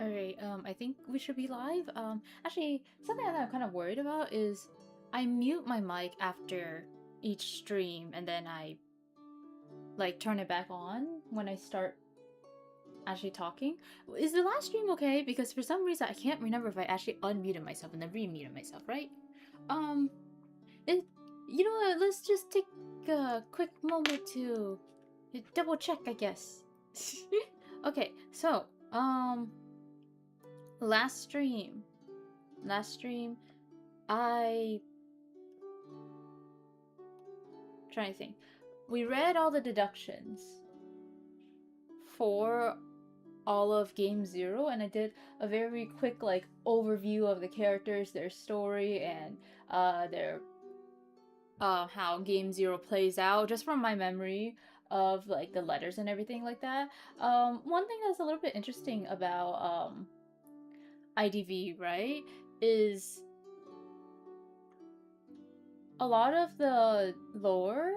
Alright, I think we should be live. Actually, something that I'm kind of worried about is I mute my mic after each stream and then I like turn it back on when I start actually talking. Is the last stream okay? Because for some reason I can't remember if I actually unmuted myself and then remuted myself, right? Um, it, you know what, let's just take a quick moment to double check, I guess. Okay, so, last stream. Last stream, I trying to think. We read all the deductions for all of Game Zero, and I did a very quick like overview of the characters, their story, and their how Game Zero plays out, just from my memory of like the letters and everything like that. One thing that's a little bit interesting about IDV, right, is a lot of the lore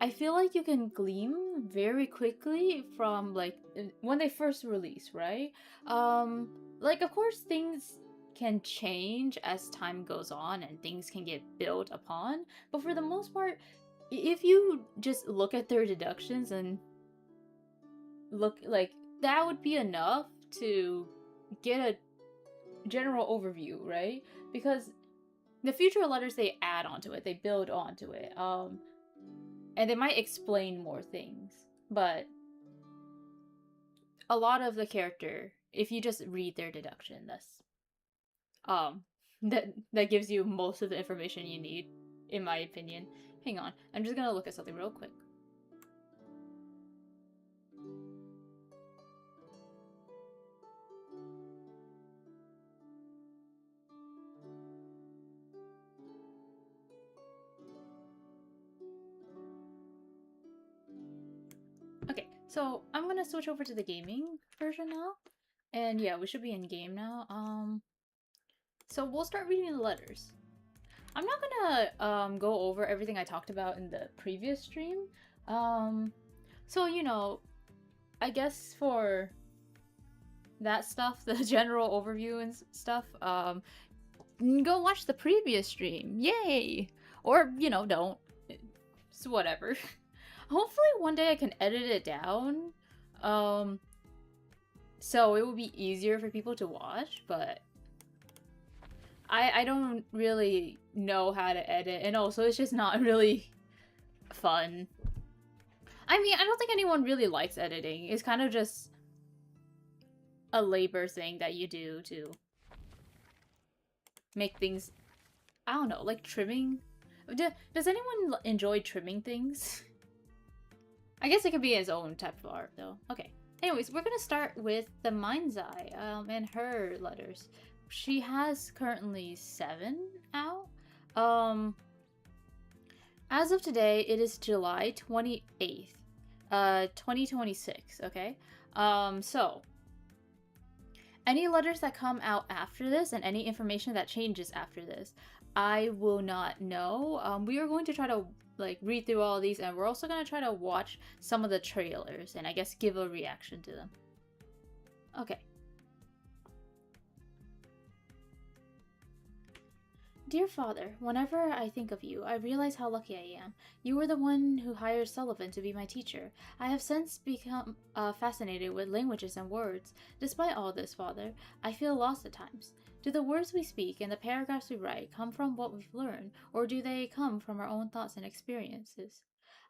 I feel like you can glean very quickly from like when they first release, right? Like of course things can change as time goes on and things can get built upon, but for the most part, if you just look at their deductions and look like that would be enough to get a general overview, right? Because the future letters they add onto it, they build onto it. And they might explain more things, but a lot of the character, if you just read their deduction, that's um that gives you most of the information you need, in my opinion. Hang on, I'm just gonna look at something real quick. Okay, so I'm gonna switch over to the gaming version now, and yeah, we should be in game now. So we'll start reading the letters. I'm not gonna go over everything I talked about in the previous stream. Um, so you know, I guess for that stuff, the general overview and stuff, go watch the previous stream. Yay! Or, you know, don't. It's whatever. Hopefully one day I can edit it down. Um, so it will be easier for people to watch, but I don't really know how to edit, and also it's just not really fun. I mean, I don't think anyone really likes editing. It's kind of just a labor thing that you do to make things, I don't know, like trimming. Does anyone enjoy trimming things? I guess it could be its own type of art, though. Okay. Anyways, we're gonna start with the Mind's Eye, and her letters. She has currently 7 out. As of today, it is July 28th, 2026, okay? So, any letters that come out after this and any information that changes after this, I will not know. We are going to try to like read through all of these, and we're also going to try to watch some of the trailers and I guess give a reaction to them. Okay. Dear Father, whenever I think of you, I realize how lucky I am. You were the one who hired Sullivan to be my teacher. I have since become fascinated with languages and words. Despite all this, Father, I feel lost at times. Do the words we speak and the paragraphs we write come from what we've learned, or do they come from our own thoughts and experiences?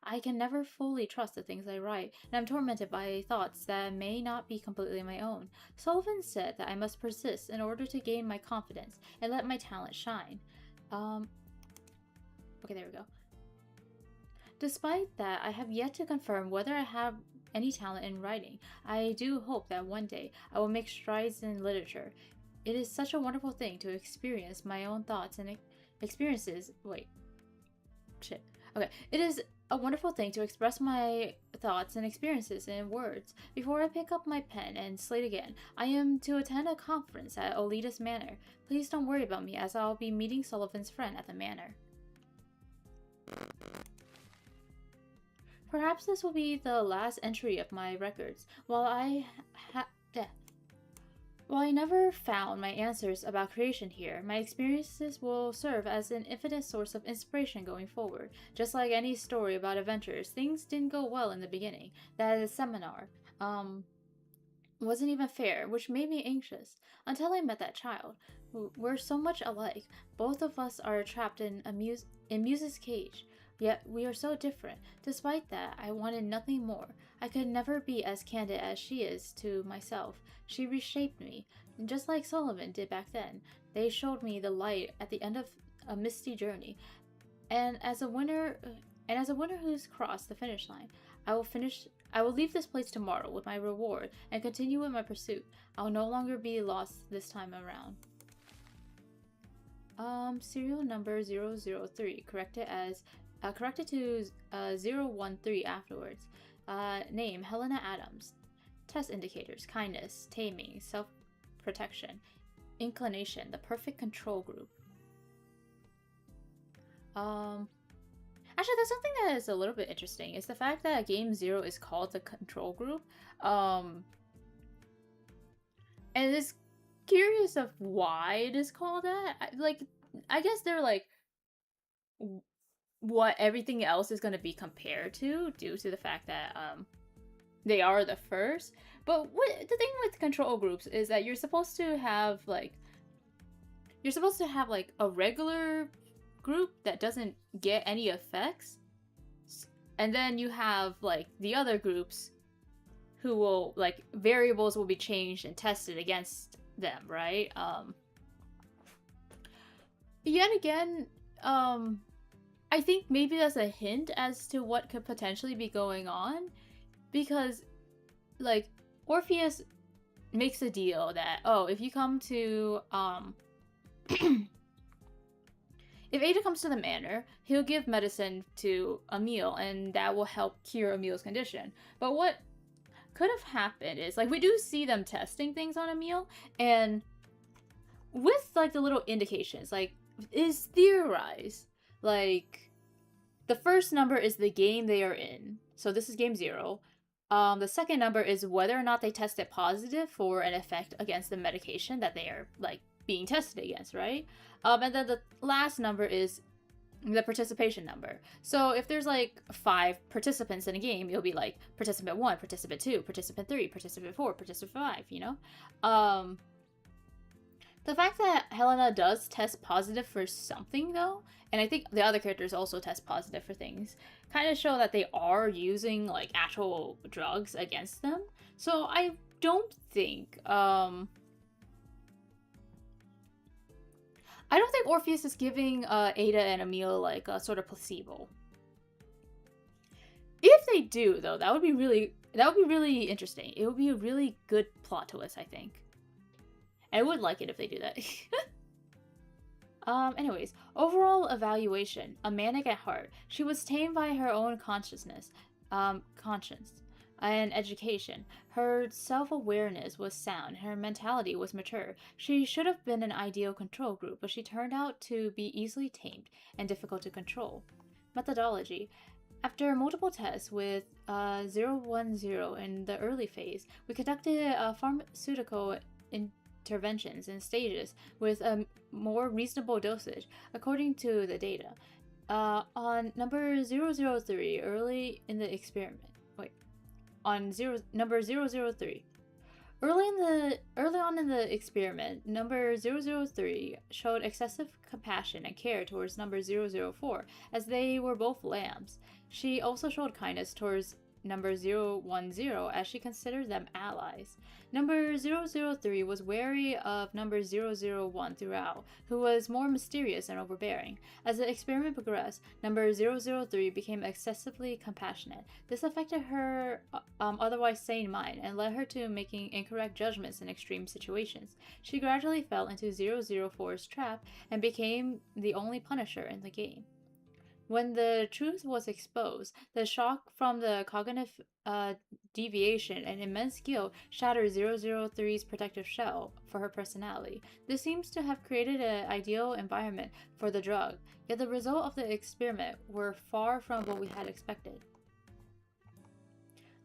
I can never fully trust the things I write, and I'm tormented by thoughts that may not be completely my own. Sullivan said that I must persist in order to gain my confidence and let my talent shine. Okay, there we go. Despite that, I have yet to confirm whether I have any talent in writing. I do hope that one day I will make strides in literature. It is such a wonderful thing to experience my own thoughts and experiences. Wait. Shit. Okay. It is a wonderful thing to express my thoughts and experiences in words. Before I pick up my pen and slate again, I am to attend a conference at Olitas Manor. Please don't worry about me, as I'll be meeting Sullivan's friend at the manor. Perhaps this will be the last entry of my records. While I While I never found my answers about creation here, my experiences will serve as an infinite source of inspiration going forward. Just like any story about adventures, things didn't go well in the beginning. That seminar, wasn't even fair, which made me anxious. Until I met that child. We're so much alike. Both of us are trapped in Muse's cage. Yet we are so different. Despite that, I wanted nothing more. I could never be as candid as she is to myself. She reshaped me, just like Sullivan did back then. They showed me the light at the end of a misty journey. And as a winner who's crossed the finish line, I will leave this place tomorrow with my reward and continue with my pursuit. I'll no longer be lost this time around. Serial number 003, corrected to 013 afterwards. Name, Helena Adams. Test indicators, kindness, taming, self-protection, inclination, the perfect control group. Actually, there's something that is a little bit interesting. It's the fact that Game 0 is called the control group. And it's curious of why it is called that. I guess they're like what everything else is going to be compared to due to the fact that they are the first. But the thing with control groups is that you're supposed to have like a regular group that doesn't get any effects, and then you have like the other groups who will like variables will be changed and tested against them, right? Yet again, I think maybe that's a hint as to what could potentially be going on, because like Orpheus makes a deal that, oh, if you come to if Ada comes to the manor, he'll give medicine to Emil, and that will help cure Emil's condition. But what could have happened is, like, we do see them testing things on Emil, and with, like, the little indications, like, is theorized, like, the first number is the game they are in. So this is game 0. The second number is whether or not they tested positive for an effect against the medication that they are, like, being tested against, right? And then the last number is the participation number. So if there's like 5 participants in a game, it'll be like participant 1, participant 2, participant 3, participant 4, participant 5, you know? The fact that Helena does test positive for something though, and I think the other characters also test positive for things, kind of show that they are using like actual drugs against them. So I don't think Orpheus is giving Ada and Emil like a sort of placebo. If they do, though, that would be really interesting. It would be a really good plot twist, I think. I would like it if they do that. Anyways, overall evaluation: a manic at heart. She was tamed by her own conscience, and education. Her self-awareness was sound. Her mentality was mature. She should have been an ideal control group, but she turned out to be easily tamed and difficult to control. Methodology. After multiple tests with 010 in the early phase, we conducted pharmaceutical interventions in stages with a more reasonable dosage, according to the data. On number 003, early in the experiment. Number 003. Early on in the experiment, number 003 showed excessive compassion and care towards number 004, as they were both lambs. She also showed kindness towards number 010, as she considered them allies. Number 003 was wary of number 001 throughout, who was more mysterious and overbearing. As the experiment progressed, number 003 became excessively compassionate. This affected her otherwise sane mind and led her to making incorrect judgments in extreme situations. She gradually fell into 004's trap and became the only Punisher in the game. When the truth was exposed, the shock from the cognitive deviation and immense skill shattered 003's protective shell for her personality. This seems to have created an ideal environment for the drug, yet the results of the experiment were far from what we had expected.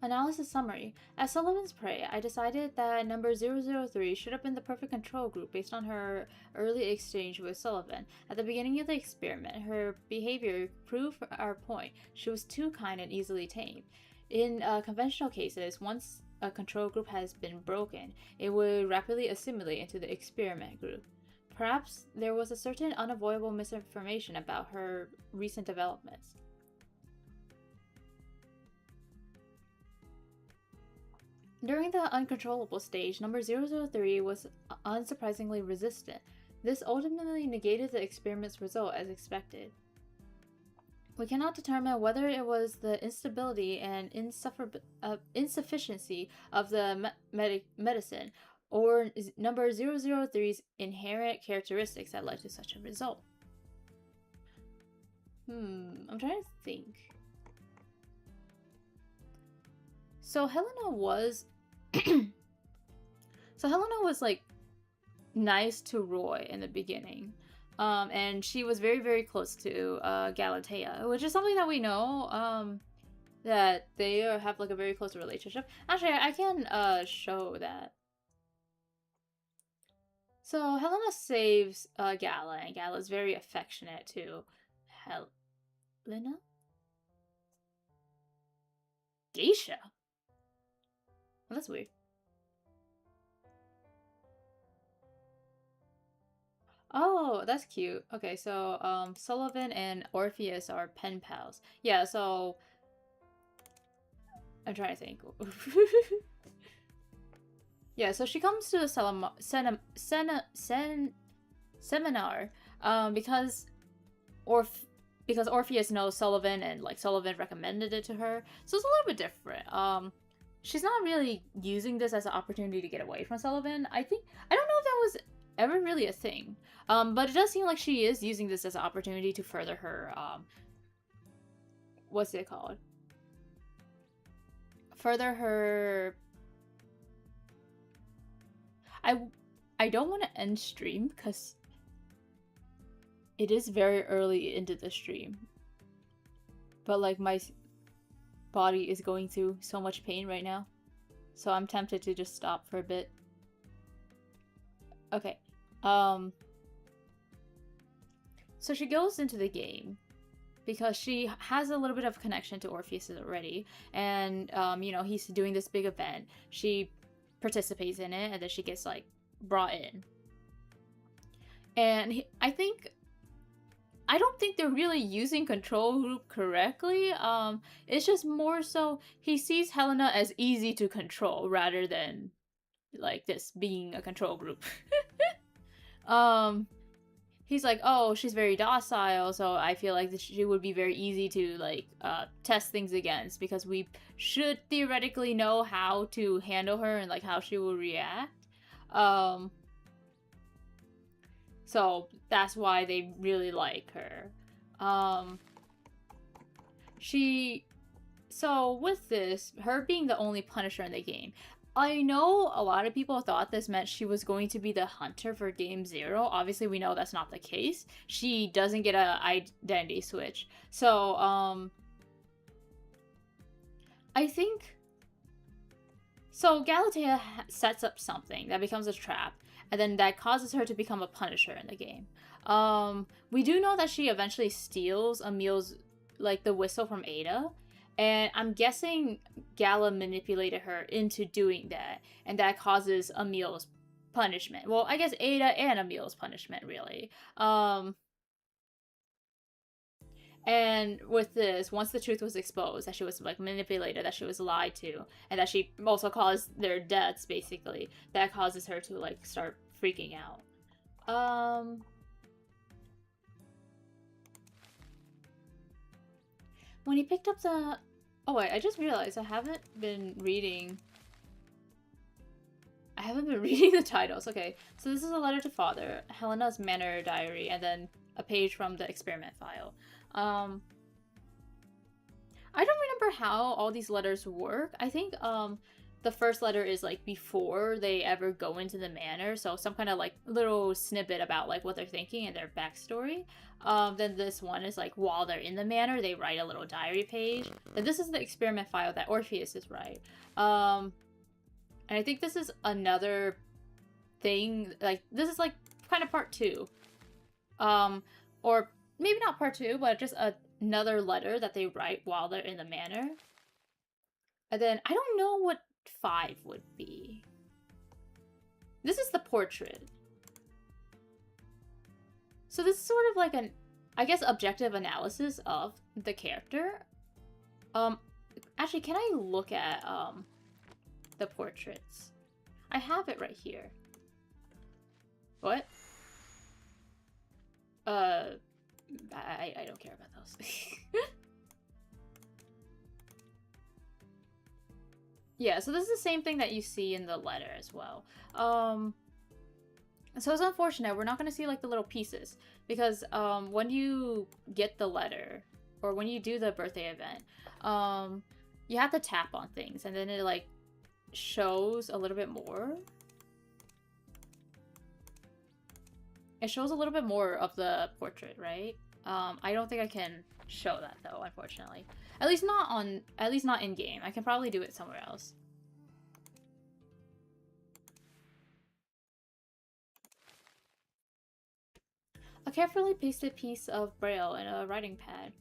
Analysis summary. As Sullivan's prey, I decided that number 003 should have been the perfect control group based on her early exchange with Sullivan. At the beginning of the experiment, her behavior proved our point. She was too kind and easily tamed. In conventional cases, once a control group has been broken, it would rapidly assimilate into the experiment group. Perhaps there was a certain unavoidable misinformation about her recent developments. During the uncontrollable stage, number 003 was unsurprisingly resistant. This ultimately negated the experiment's result as expected. We cannot determine whether it was the instability and insufficiency of the medicine or number 003's inherent characteristics that led to such a result. I'm trying to think. So Helena was like nice to Roy in the beginning. And she was very, very close to Galatea, which is something that we know, that they have like a very close relationship. Actually, I can show that. So Helena saves Gala, and Gala is very affectionate to Helena? Geisha? Well, that's weird. Oh, that's cute. Okay, so Sullivan and Orpheus are pen pals. Yeah, so I'm trying to think. Yeah, so she comes to the seminar because Orpheus knows Sullivan and like Sullivan recommended it to her. So it's a little bit different. She's not really using this as an opportunity to get away from Sullivan. I don't know if that was ever really a thing. But it does seem like she is using this as an opportunity to further her, what's it called? Further her... I don't want to end stream, because it is very early into the stream. But, like, my body is going through so much pain right now. So I'm tempted to just stop for a bit. Okay. So she goes into the game because she has a little bit of connection to Orpheus already. And, you know, he's doing this big event. She participates in it, and then she gets, like, brought in. And I don't think they're really using control group correctly. It's just more so he sees Helena as easy to control rather than, like, this being a control group. He's like, oh, she's very docile, so I feel like she would be very easy to, like, test things against, because we should theoretically know how to handle her and, like, how she will react. So that's why they really like her. So with this, her being the only Punisher in the game, I know a lot of people thought this meant she was going to be the hunter for Game 0. Obviously, we know that's not the case. She doesn't get an identity switch. So, I think... So, Galatea sets up something that becomes a trap, and then that causes her to become a Punisher in the game. We do know that she eventually steals Emil's, like, the whistle from Ada. And I'm guessing Gala manipulated her into doing that, and that causes Emil's punishment. Well, I guess Ada and Emil's punishment, really. And with this, once the truth was exposed, that she was, like, manipulated, that she was lied to, and that she also caused their deaths, basically, that causes her to, like, start freaking out. When he picked up the... Oh wait, I just realized I haven't been reading the titles. Okay, so this is a letter to father, Helena's manor diary, and then a page from the experiment file. I don't remember how all these letters work. I think the first letter is like before they ever go into the manor, so some kind of like little snippet about like what they're thinking and their backstory. Then this one is like while they're in the manor, they write a little diary page. And this is the experiment file that Orpheus is right. And I think this is another thing, like this is like kind of part 2. Or maybe not part 2, but just another letter that they write while they're in the manor. And then I don't know what 5 would be. This is the portrait. So this is sort of like an, I guess, objective analysis of the character. Actually, can I look at the portraits? I have it right here. What? I don't care about those. Yeah, so this is the same thing that you see in the letter as well. So it's unfortunate we're not going to see like the little pieces because when you get the letter or when you do the birthday event, you have to tap on things and then it like shows a little bit more. It shows a little bit more of the portrait, right? I don't think I can show that though, unfortunately. At least not in game. I can probably do it somewhere else. A carefully pasted piece of braille in a writing pad.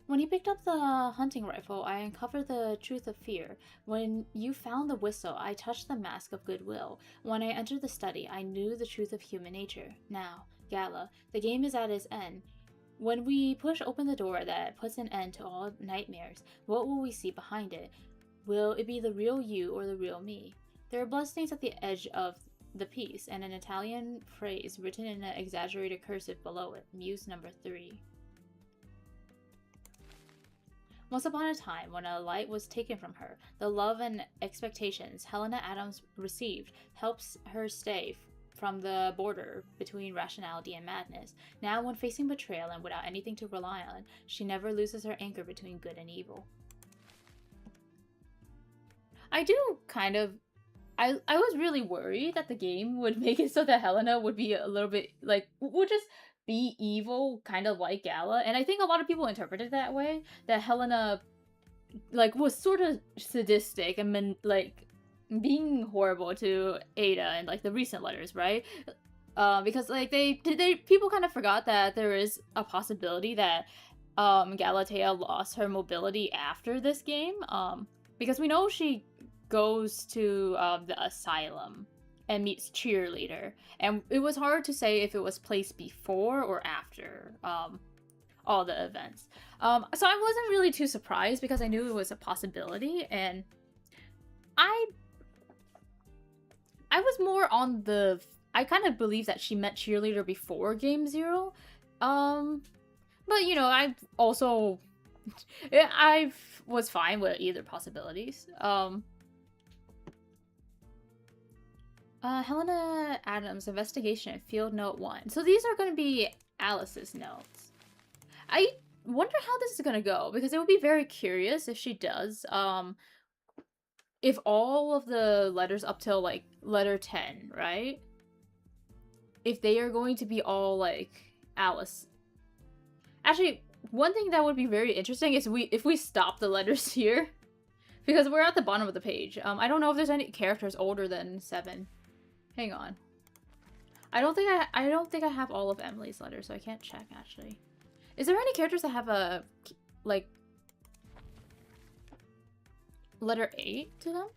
When he picked up the hunting rifle, I uncovered the truth of fear. When you found the whistle, I touched the mask of goodwill. When I entered the study, I knew the truth of human nature. Now, Gala, the game is at its end. When we push open the door that puts an end to all nightmares, what will we see behind it? Will it be the real you or the real me? There are bloodstains at the edge of the piece, and an Italian phrase written in an exaggerated cursive below it. Muse number 3. Once upon a time, when a light was taken from her, the love and expectations Helena Adams received helps her stay from the border between rationality and madness. Now, when facing betrayal and without anything to rely on, she never loses her anchor between good and evil. I do kind of... I was really worried that the game would make it so that Helena would be a little bit, like, would just be evil, kind of like Gala. And I think a lot of people interpreted it that way, that Helena, like, was sort of sadistic and, like, being horrible to Ada in, like, the recent letters, right? Because, like, people kind of forgot that there is a possibility that, Galatea lost her mobility after this game, because we know she goes to the asylum and meets Cheerleader, and it was hard to say if it was placed before or after all the events. So I wasn't really too surprised because I knew it was a possibility, and I was more on the... I kind of believe that she met Cheerleader before Game 0, but you know, I also... I was fine with either possibilities. Helena Adams, investigation, field note 1. So these are going to be Alice's notes. I wonder how this is going to go, because it would be very curious if she does, if all of the letters up till, like, letter 10, right? If they are going to be all, like, Alice. Actually, one thing that would be very interesting is if we stop the letters here, because we're at the bottom of the page. I don't know if there's any characters older than 7. Hang on. I don't think I have all of Emily's letters, so I can't check, actually. Is there any characters that have a, like, letter 8 to them?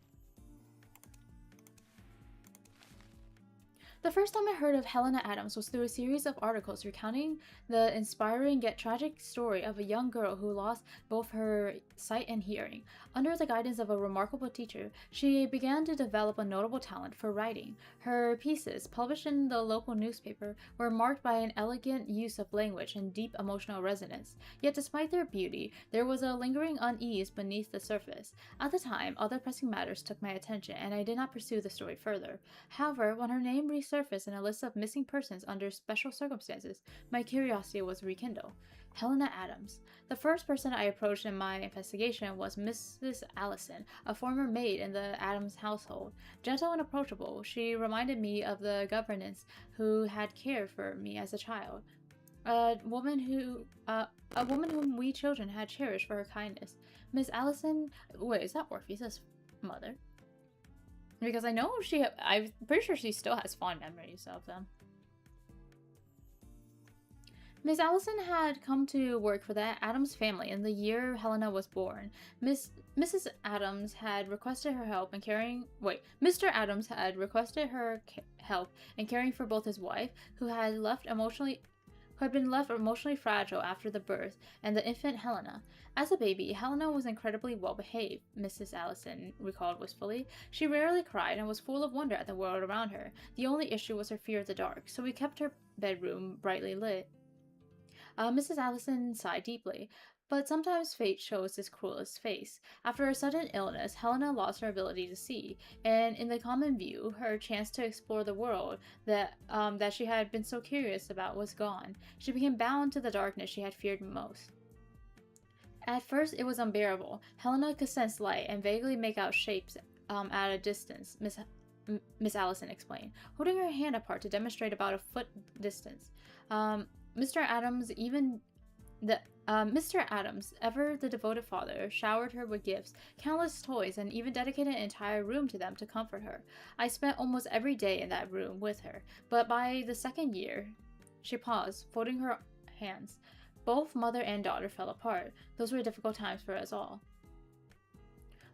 The first time I heard of Helena Adams was through a series of articles recounting the inspiring yet tragic story of a young girl who lost both her sight and hearing. Under the guidance of a remarkable teacher, she began to develop a notable talent for writing. Her pieces, published in the local newspaper, were marked by an elegant use of language and deep emotional resonance. Yet despite their beauty, there was a lingering unease beneath the surface. At the time, other pressing matters took my attention, and I did not pursue the story further. However, when her name resurfaced in a list of missing persons under special circumstances, my curiosity was rekindled. Helena Adams. The first person I approached in my investigation was Mrs. Allison, a former maid in the Adams household. Gentle and approachable, she reminded me of the governess who had cared for me as a child. A woman whom we children had cherished for her kindness. Miss Allison, wait, is that Orpheus's mother? Because I know I'm pretty sure she still has fond memories of them. Miss Allison had come to work for the Adams family in the year Helena was born. Mrs. Adams had requested her help in caring. Wait, Mr. Adams had requested her help in caring for both his wife, who had been left emotionally fragile after the birth, and the infant Helena. As a baby, Helena was incredibly well behaved, Mrs. Allison recalled wistfully. She rarely cried and was full of wonder at the world around her. The only issue was her fear of the dark, so we kept her bedroom brightly lit. Mrs. Allison sighed deeply. But sometimes fate shows its cruelest face. After a sudden illness, Helena lost her ability to see, and in the common view, her chance to explore the world that she had been so curious about was gone. She became bound to the darkness she had feared most. At first, it was unbearable. Helena could sense light and vaguely make out shapes at a distance, Miss Allison explained, holding her hand apart to demonstrate about a foot distance. Mr. Adams, ever the devoted father, showered her with gifts, countless toys, and even dedicated an entire room to them to comfort her. I spent almost every day in that room with her, but by the second year, she paused, folding her hands. Both mother and daughter fell apart. Those were difficult times for us all.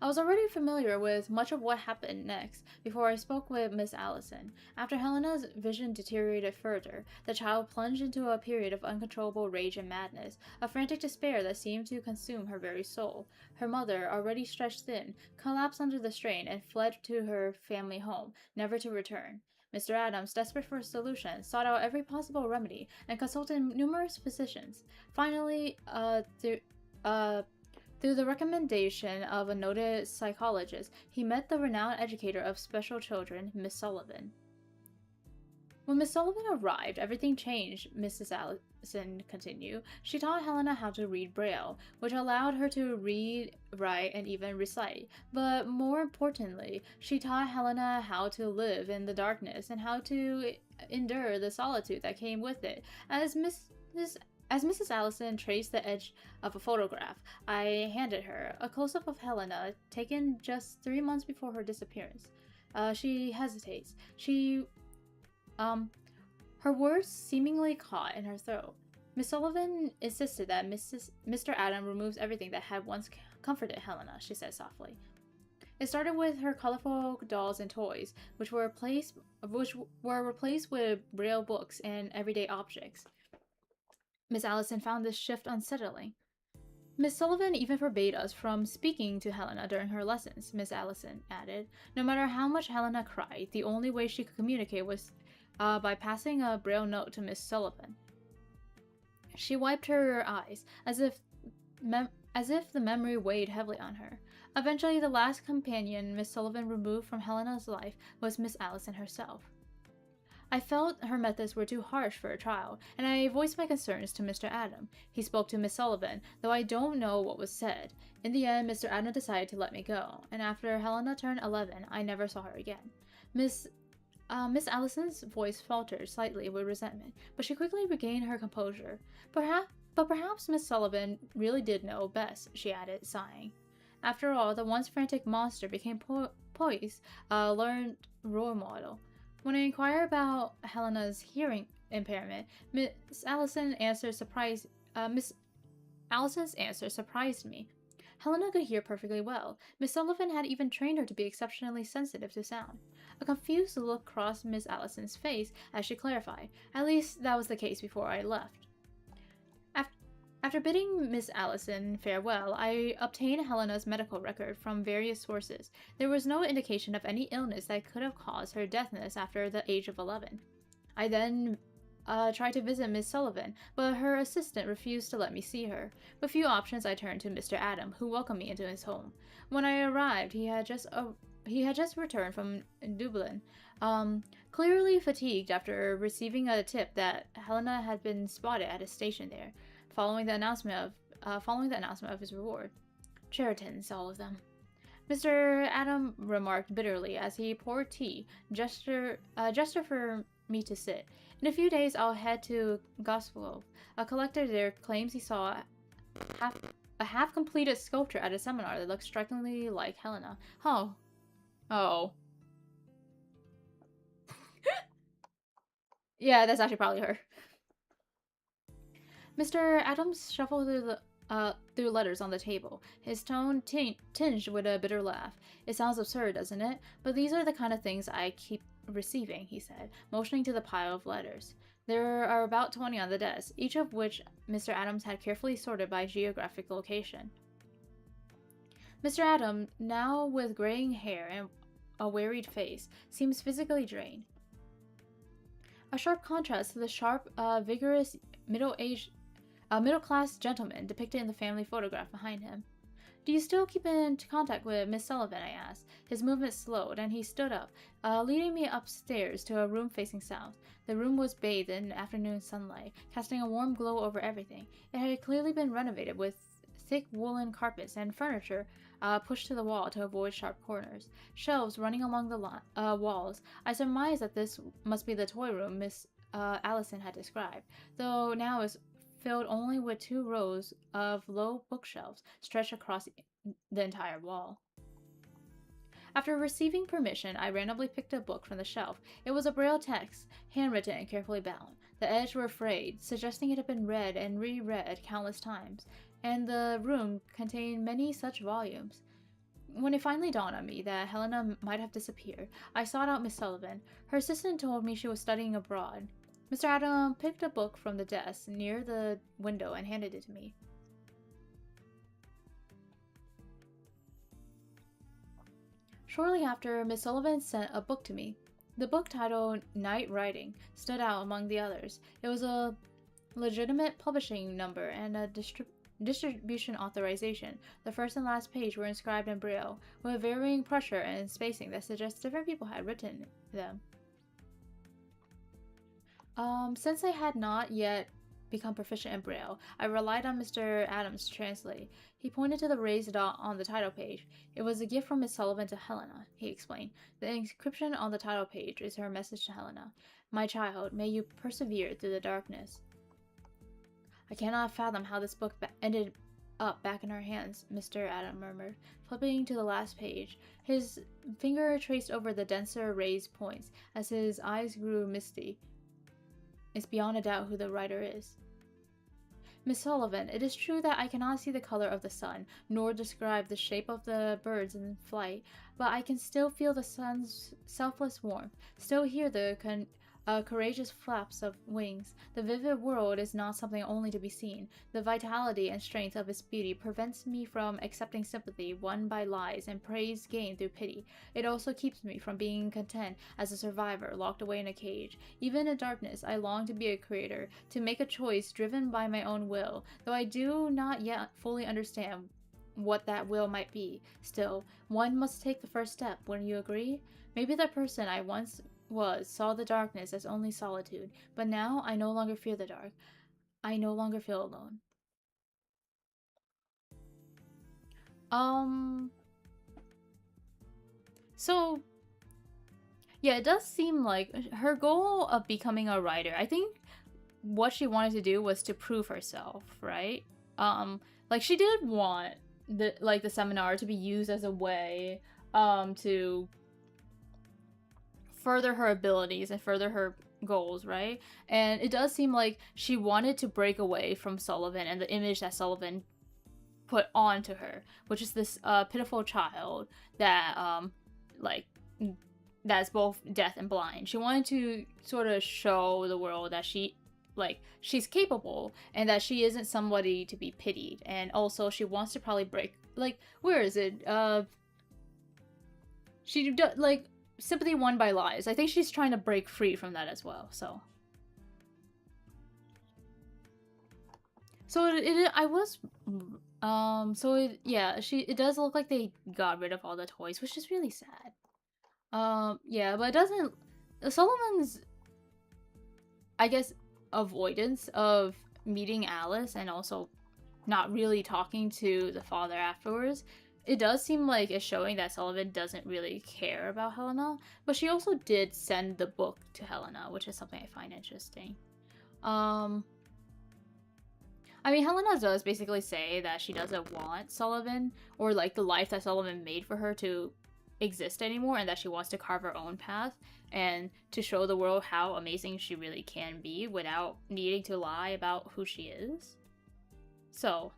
I was already familiar with much of what happened next before I spoke with Miss Allison. After Helena's vision deteriorated further, the child plunged into a period of uncontrollable rage and madness, a frantic despair that seemed to consume her very soul. Her mother, already stretched thin, collapsed under the strain and fled to her family home, never to return. Mr. Adams, desperate for a solution, sought out every possible remedy and consulted numerous physicians. Finally, through the recommendation of a noted psychologist, he met the renowned educator of special children, Miss Sullivan. When Miss Sullivan arrived, everything changed, Mrs. Allison continued. She taught Helena how to read Braille, which allowed her to read, write, and even recite. But more importantly, she taught Helena how to live in the darkness and how to endure the solitude that came with it. As Mrs. Allison traced the edge of a photograph I handed her, a close-up of Helena taken just 3 months before her disappearance. She hesitates. Her words seemingly caught in her throat. Miss Sullivan insisted that Mr. Adam removes everything that had once comforted Helena, she said softly. It started with her colorful dolls and toys, which were replaced with Braille books and everyday objects. Miss Allison found this shift unsettling. Miss Sullivan even forbade us from speaking to Helena during her lessons, Miss Allison added. No matter how much Helena cried, the only way she could communicate was by passing a Braille note to Miss Sullivan. She wiped her eyes, as if the memory weighed heavily on her. Eventually, the last companion Miss Sullivan removed from Helena's life was Miss Allison herself. I felt her methods were too harsh for a child, and I voiced my concerns to Mr. Adam. He spoke to Miss Sullivan, though I don't know what was said. In the end, Mr. Adam decided to let me go, and after Helena turned 11, I never saw her again. Miss Allison's voice faltered slightly with resentment, but she quickly regained her composure. Perhaps Miss Sullivan really did know best, she added, sighing. After all, the once frantic monster became poised, learned role model. When I inquired about Helena's hearing impairment, Miss Allison's answer surprised me. Helena could hear perfectly well. Miss Sullivan had even trained her to be exceptionally sensitive to sound. A confused look crossed Miss Allison's face as she clarified. At least that was the case before I left. After bidding Miss Allison farewell, I obtained Helena's medical record from various sources. There was no indication of any illness that could have caused her deafness after the age of 11. I then tried to visit Miss Sullivan, but her assistant refused to let me see her. With few options, I turned to Mr. Adam, who welcomed me into his home. When I arrived, he had just returned from Dublin, clearly fatigued after receiving a tip that Helena had been spotted at a station there. following the announcement of his reward. Cheritons, all of them. Mr. Adam remarked bitterly as he poured tea, gesture for me to sit. In a few days, I'll head to Gospel. A collector there claims he saw a half-completed sculpture at a seminar that looks strikingly like Helena. Oh. Oh. Yeah, that's actually probably her. Mr. Adams shuffled through letters on the table, his tone tinged with a bitter laugh. It sounds absurd, doesn't it? But these are the kind of things I keep receiving, he said, motioning to the pile of letters. There are about 20 on the desk, each of which Mr. Adams had carefully sorted by geographic location. Mr. Adams, now with graying hair and a wearied face, seems physically drained. A sharp contrast to the sharp, vigorous, middle-class gentleman depicted in the family photograph behind him. Do you still keep in contact with Miss Sullivan? I asked. His movement slowed, and he stood up, leading me upstairs to a room facing south. The room was bathed in afternoon sunlight, casting a warm glow over everything. It had clearly been renovated with thick woolen carpets and furniture pushed to the wall to avoid sharp corners. Shelves running along the walls. I surmised that this must be the toy room Miss Allison had described, though now is filled only with 2 rows of low bookshelves stretched across the entire wall. After receiving permission, I randomly picked a book from the shelf. It was a Braille text, handwritten and carefully bound. The edges were frayed, suggesting it had been read and reread countless times, and the room contained many such volumes. When it finally dawned on me that Helena might have disappeared, I sought out Miss Sullivan. Her assistant told me she was studying abroad. Mr. Adam picked a book from the desk near the window and handed it to me. Shortly after, Miss Sullivan sent a book to me. The book, titled Night Writing, stood out among the others. It was a legitimate publishing number and a distribution authorization. The first and last page were inscribed in Braille, with varying pressure and spacing that suggests different people had written them. Since I had not yet become proficient in Braille, I relied on Mr. Adams to translate. He pointed to the raised dot on the title page. It was a gift from Miss Sullivan to Helena, he explained. The inscription on the title page is her message to Helena. My child, may you persevere through the darkness. I cannot fathom how this book ended up back in her hands, Mr. Adam murmured, flipping to the last page. His finger traced over the denser raised points as his eyes grew misty. It's beyond a doubt who the writer is. Miss Sullivan, it is true that I cannot see the color of the sun, nor describe the shape of the birds in flight, but I can still feel the sun's selfless warmth, still hear the courageous flaps of wings. The vivid world is not something only to be seen. The vitality and strength of its beauty prevents me from accepting sympathy won by lies and praise gained through pity. It also keeps me from being content as a survivor locked away in a cage. Even in darkness, I long to be a creator, to make a choice driven by my own will, though I do not yet fully understand what that will might be. Still, one must take the first step, wouldn't you agree? Maybe the person I once saw the darkness as only solitude, but now I no longer fear the dark. I no longer feel alone. So, yeah, it does seem like her goal of becoming a writer, I think what she wanted to do was to prove herself, right? Like she did want the seminar to be used as a way, to further her abilities and further her goals, right? And it does seem like she wanted to break away from Sullivan and the image that Sullivan put onto her, which is this pitiful child that that's both deaf and blind. She wanted to sort of show the world that she's capable and that she isn't somebody to be pitied. And also she wants to probably break, where is it? Sympathy won by lies. I think she's trying to break free from that as well. So it does look like they got rid of all the toys, which is really sad. Yeah, but it doesn't. Sullivan's, I guess, avoidance of meeting Alice and also not really talking to the father afterwards, it does seem like it's showing that Sullivan doesn't really care about Helena, but she also did send the book to Helena, which is something I find interesting. Um, I mean, Helena does basically say that she doesn't want Sullivan or like the life that Sullivan made for her to exist anymore, and that she wants to carve her own path and to show the world how amazing she really can be without needing to lie about who she is. So,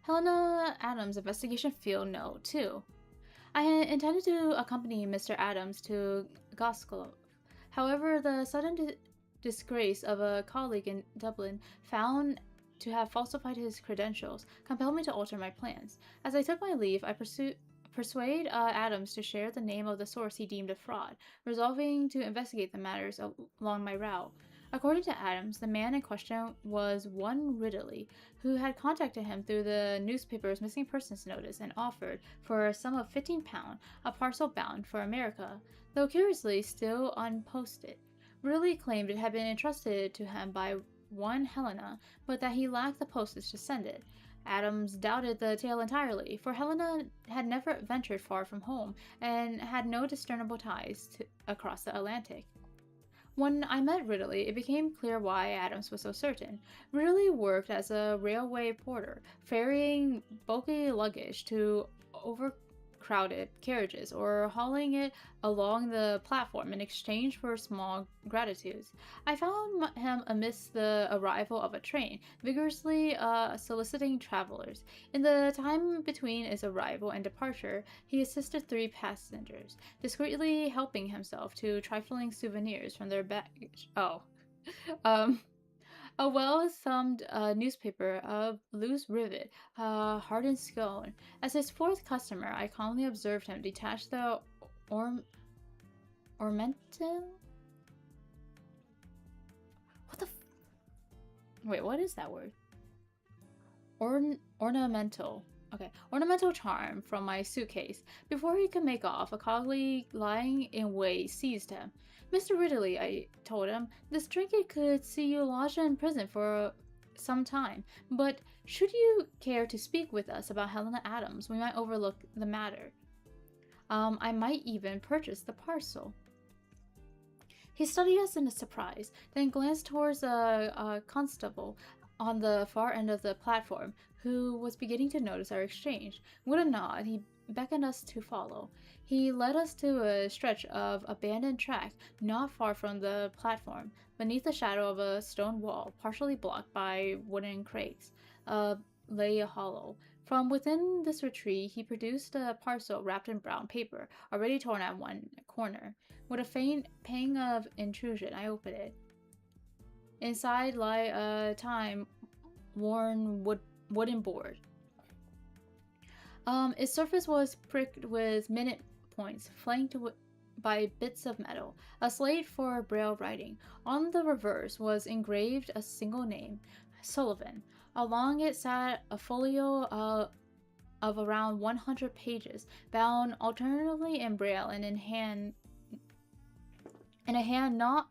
Helena Adams' investigation field note 2. I had intended to accompany Mr. Adams to Gosclove. However, the sudden disgrace of a colleague in Dublin, found to have falsified his credentials, compelled me to alter my plans. As I took my leave, I persuade Adams to share the name of the source he deemed a fraud, resolving to investigate the matters along my route. According to Adams, the man in question was one Ridley, who had contacted him through the newspaper's missing persons notice and offered, for a sum of £15, a parcel bound for America, though curiously still unposted. Ridley claimed it had been entrusted to him by one Helena, but that he lacked the postage to send it. Adams doubted the tale entirely, for Helena had never ventured far from home and had no discernible ties across the Atlantic. When I met Ridley, it became clear why Adams was so certain. Ridley worked as a railway porter, ferrying bulky luggage to overcrowded carriages or hauling it along the platform in exchange for small gratuities. I found him amidst the arrival of a train, vigorously soliciting travelers. In the time between its arrival and departure, he assisted 3 passengers, discreetly helping himself to trifling souvenirs from their baggage. Oh. Um, a well-thumbed newspaper of loose rivet, hardened scone. As his 4th customer, I calmly observed him detach the ornamental. What the? Wait, what is that word? Ornamental. Okay, ornamental charm from my suitcase. Before he could make off, a colleague lying in wait seized him. Mr. Ridley, I told him, this trinket could see you lodged in prison for some time, but should you care to speak with us about Helena Adams, we might overlook the matter. I might even purchase the parcel. He studied us in surprise, then glanced towards a constable on the far end of the platform, who was beginning to notice our exchange. With a nod, he beckoned us to follow. He led us to a stretch of abandoned track not far from the platform, beneath the shadow of a stone wall, partially blocked by wooden crates. Lay a hollow. From within this retreat, he produced a parcel wrapped in brown paper, already torn at one corner. With a faint pang of intrusion, I opened it. Inside lay a time-worn wooden board. Its surface was pricked with minute points, flanked by bits of metal, a slate for braille writing. On the reverse was engraved a single name, Sullivan. Along it sat a folio of around 100 pages, bound alternately in braille and in a hand not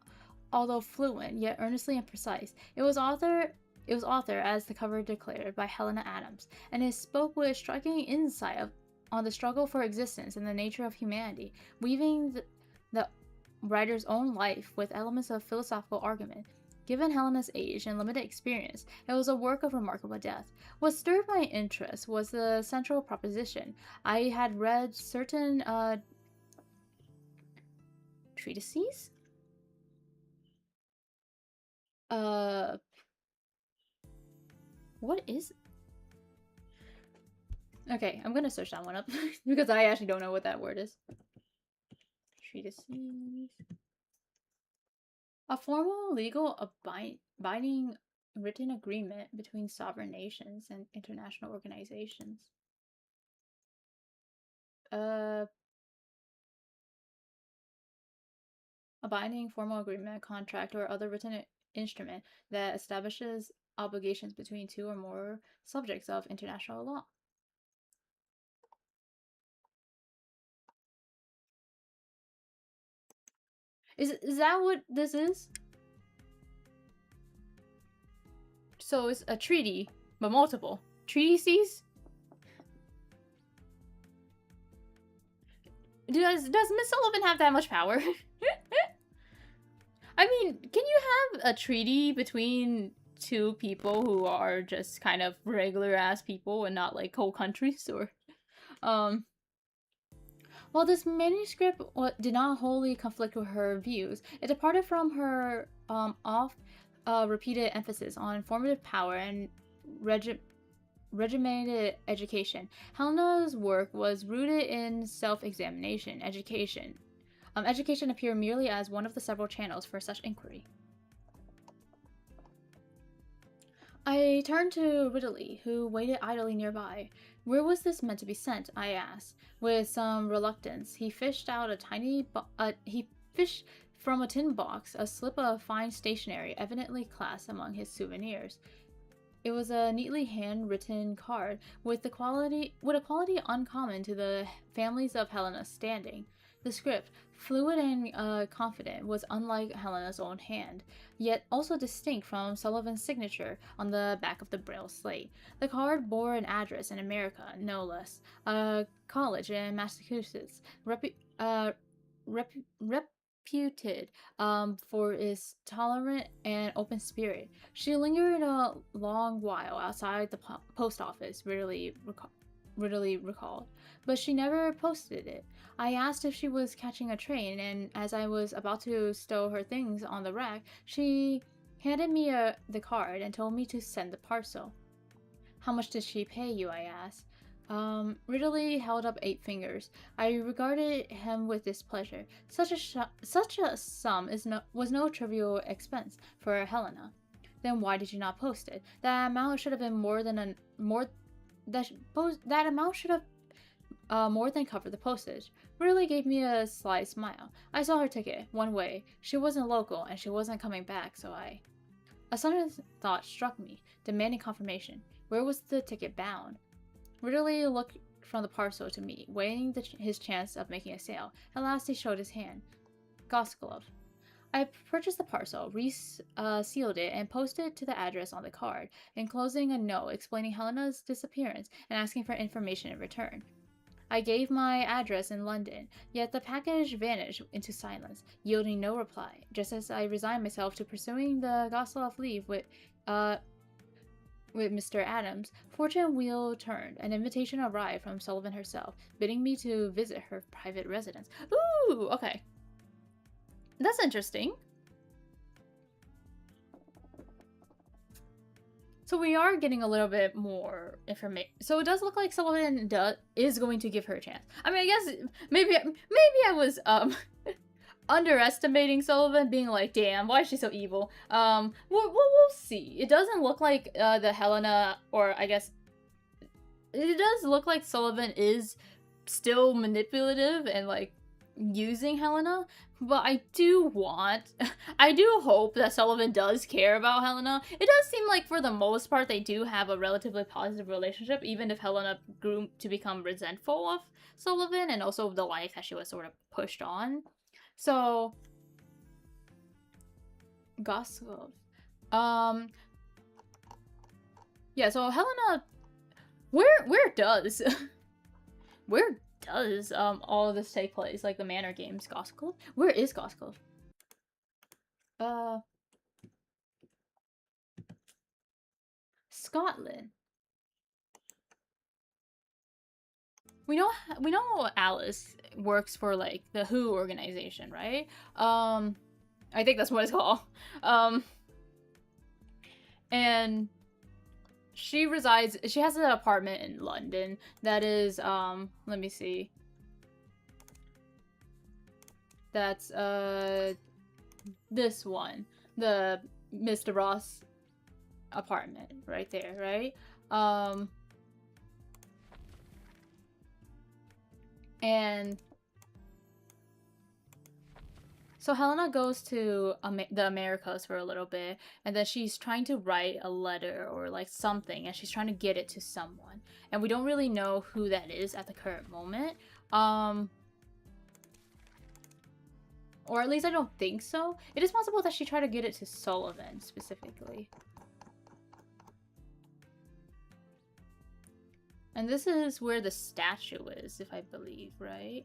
although fluent, yet earnestly and precise. It was author, as the cover declared, by Helena Adams, and it spoke with striking insight on the struggle for existence and the nature of humanity, weaving the writer's own life with elements of philosophical argument. Given Helena's age and limited experience, it was a work of remarkable depth. What stirred my interest was the central proposition. I had read certain treatises? What is... Okay, I'm gonna search that one up, because I actually don't know what that word is. Treatises... A formal, legal, binding written agreement between sovereign nations and international organizations. A binding formal agreement, contract, or other written instrument that establishes obligations between 2 or more subjects of international law. Is that what this is? So it's a treaty, but multiple treaties. Does Miss Sullivan have that much power? I mean, can you have a treaty between two people who are just kind of regular ass people and not like whole countries? Or while this manuscript did not wholly conflict with her views, it departed from her repeated emphasis on formative power and regimented education. Helena's work was rooted in self-examination. Education appeared merely as one of the several channels for such inquiry. I turned to Ridley, who waited idly nearby. Where was this meant to be sent? I asked, with some reluctance. He fished out he fished from a tin box a slip of fine stationery, evidently classed among his souvenirs. It was a neatly handwritten card with a quality uncommon to the families of Helena's standing. The script, fluid and confident, was unlike Helena's own hand, yet also distinct from Sullivan's signature on the back of the braille slate. The card bore an address in America, no less, a college in Massachusetts, reputed for its tolerant and open spirit. She lingered a long while outside the post office, Ridley recalled, but she never posted it. I asked if she was catching a train, and as I was about to stow her things on the rack, she handed me the card and told me to send the parcel. How much did she pay you? I asked. Ridley held up 8 fingers. I regarded him with displeasure. Such a sum was no trivial expense for Helena. Then why did you not post it? That amount should have been that amount should have more than covered the postage. Ridley gave me a sly smile. I saw her ticket, one way. She wasn't local, and she wasn't coming back, so A sudden thought struck me, demanding confirmation. Where was the ticket bound? Ridley looked from the parcel to me, weighing his chance of making a sale. At last he showed his hand. Gosclove. I purchased the parcel, sealed it, and posted it to the address on the card, enclosing a note explaining Helena's disappearance and asking for information in return. I gave my address in London, yet the package vanished into silence, yielding no reply, just as I resigned myself to pursuing the Gosclove leave with Mr. Adams. Fortune wheel turned. An invitation arrived from Sullivan herself, bidding me to visit her private residence. Ooh, okay. That's interesting. So we are getting a little bit more information. So it does look like Sullivan is going to give her a chance. I mean, I guess maybe I was underestimating Sullivan, being like, damn, why is she so evil? We'll see. It doesn't look like the Helena, or I guess it does look like Sullivan is still manipulative and like using Helena, but I do hope that Sullivan does care about Helena. It does seem like for the most part they do have a relatively positive relationship, even if Helena grew to become resentful of Sullivan and also the life that she was sort of pushed on. So Gosclove. Yeah, so Helena, where does all of this take place? Like the Manor Games, Gosclove? Where is Gosclove? Scotland. We know Alice works for like the WHO organization, right? I think that's what it's called. And she has an apartment in London that is, let me see. That's, this one. The Mr. Ross apartment right there, right? And so Helena goes to the Americas for a little bit, and then she's trying to write a letter or like something, and she's trying to get it to someone. And we don't really know who that is at the current moment. Or at least I don't think so. It is possible that she tried to get it to Sullivan, specifically. And this is where the statue is, if I believe, right?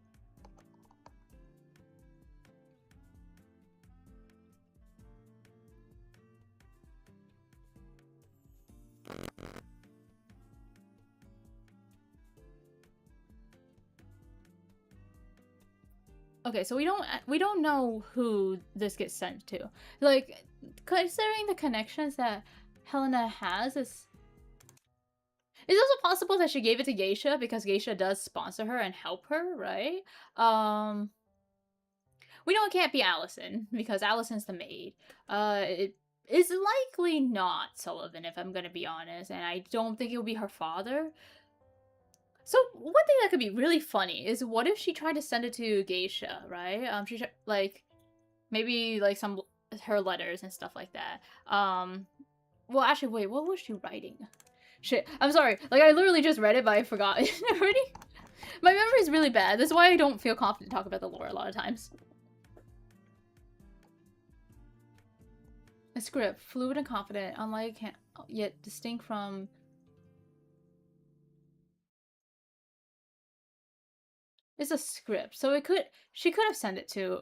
Okay, so we don't know who this gets sent to. Like, considering the connections that Helena has, it's also possible that she gave it to Geisha because Geisha does sponsor her and help her, right? We know it can't be Allison because Allison's the maid. It is likely not Sullivan, if I'm gonna be honest, and I don't think it will be her father. So one thing that could be really funny is what if she tried to send it to Geisha, right? She like maybe like some her letters and stuff like that. Well, actually, wait, what was she writing? Shit, I'm sorry. Like I literally just read it, but I forgot already. My memory is really bad. That's why I don't feel confident to talk about the lore a lot of times. A script, fluid and confident, unlike yet distinct from. It's a script, so she could have sent it to.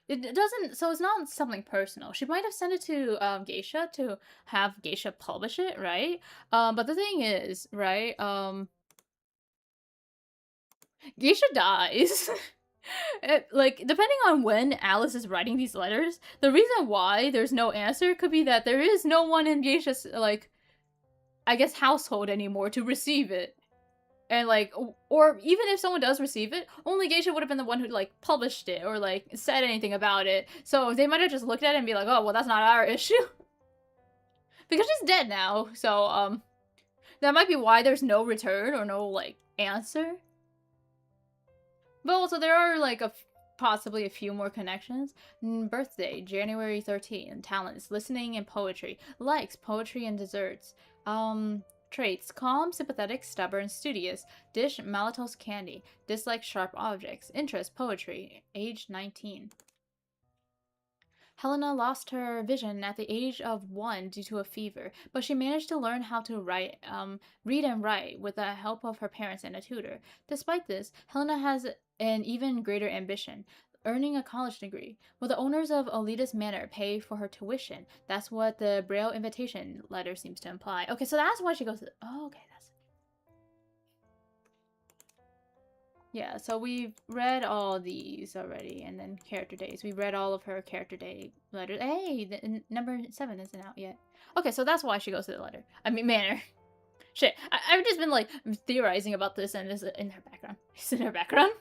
It doesn't, so it's not something personal. She might have sent it to Geisha to have Geisha publish it, right? But the thing is, right? Geisha dies. Like, depending on when Alice is writing these letters, the reason why there's no answer could be that there is no one in Geisha's, like, I guess, household anymore to receive it. And, like, or even if someone does receive it, only Geisha would have been the one who, like, published it or, like, said anything about it. So they might have just looked at it and be like, oh, well, that's not our issue. Because she's dead now, so, that might be why there's no return or no, like, answer. But also, there are, like, possibly a few more connections. Birthday, January 13th. Talents, listening and poetry. Likes, poetry and desserts. Traits, calm, sympathetic, stubborn, studious. Dish, maltose candy. Dislike sharp objects. Interest, poetry. Age 19. Helena lost her vision at the age of 1 due to a fever, but she managed to learn how to read and write with the help of her parents and a tutor. Despite this, Helena has an even greater ambition, earning a college degree. Will the owners of Olitas Manor pay for her tuition? That's what the Braille invitation letter seems to imply. Okay, so that's why she goes to... Oh, okay, that's... Yeah, so we've read all these already, and then character days. We read all of her character day letters. Hey, number 7 isn't out yet. Okay, so that's why she goes to the letter. I mean, manor. Shit, I've just been, like, theorizing about this, and it's in her background. It's in her background.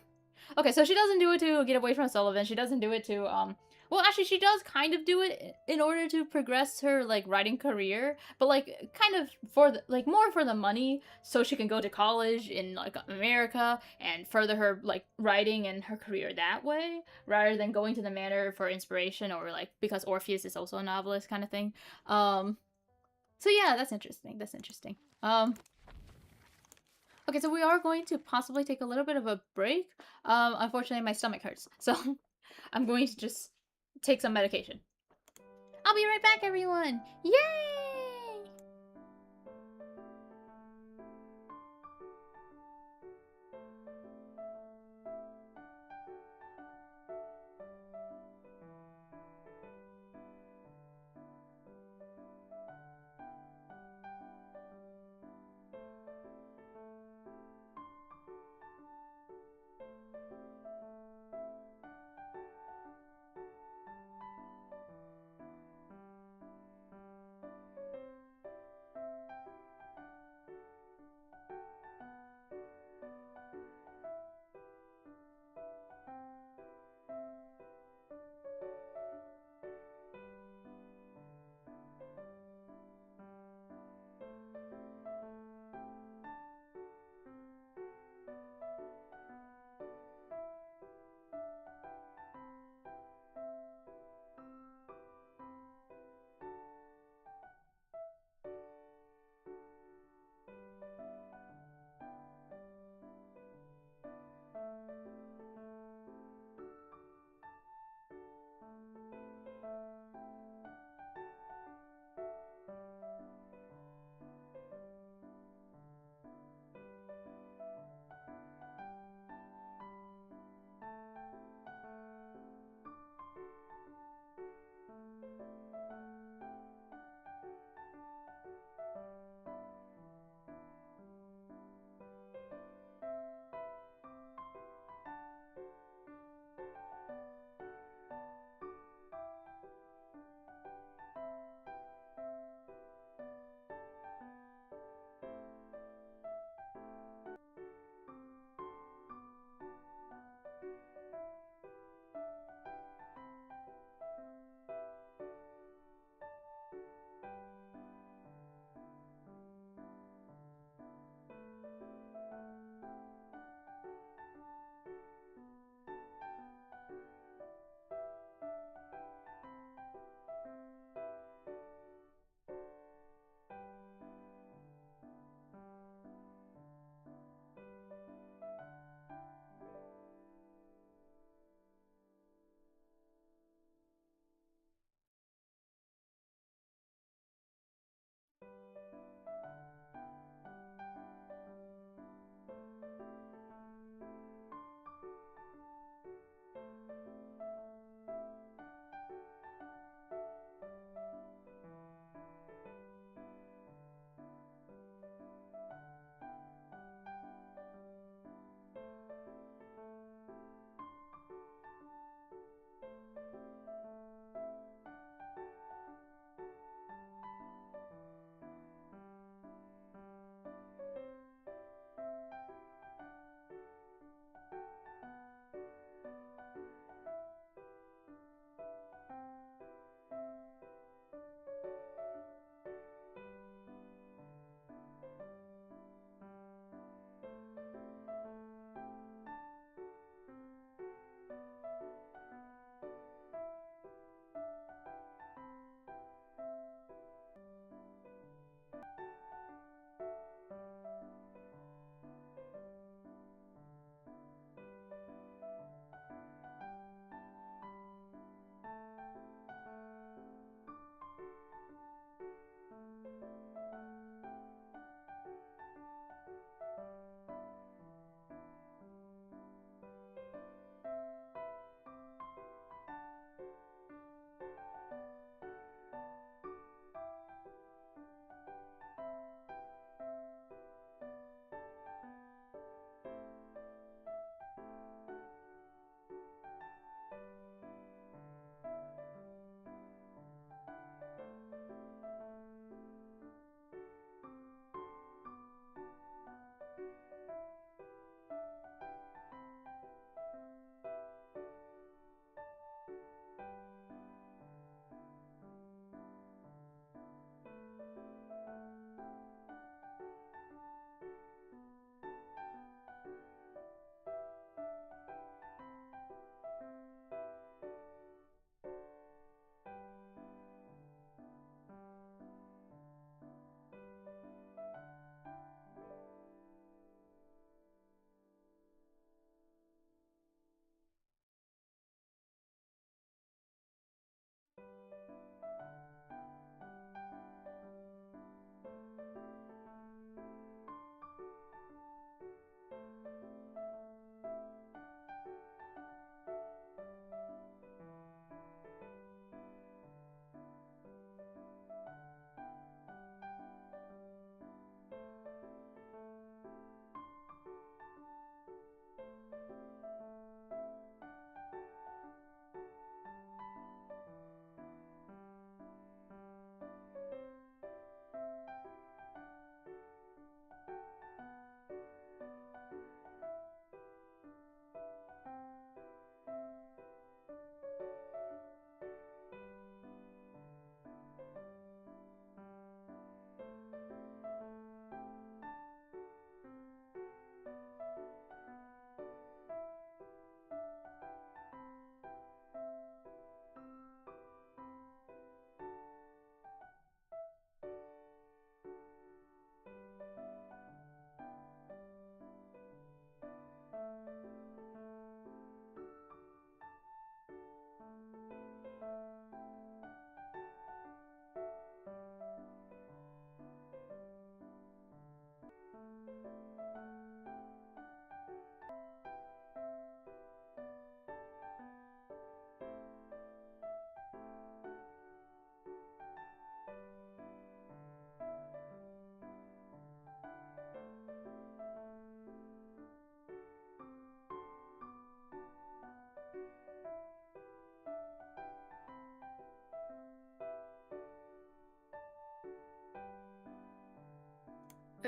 Okay, so she doesn't do it to get away from Sullivan. She doesn't do it to, well, actually, she does kind of do it in order to progress her, like, writing career, but, like, kind of for, like, more for the money, so she can go to college in, like, America and further her, like, writing and her career that way, rather than going to the manor for inspiration or, like, because Orpheus is also a novelist kind of thing. So yeah, that's interesting. That's interesting. Okay, so we are going to possibly take a little bit of a break. Unfortunately, my stomach hurts, so I'm going to just take some medication. I'll be right back, everyone! Yay!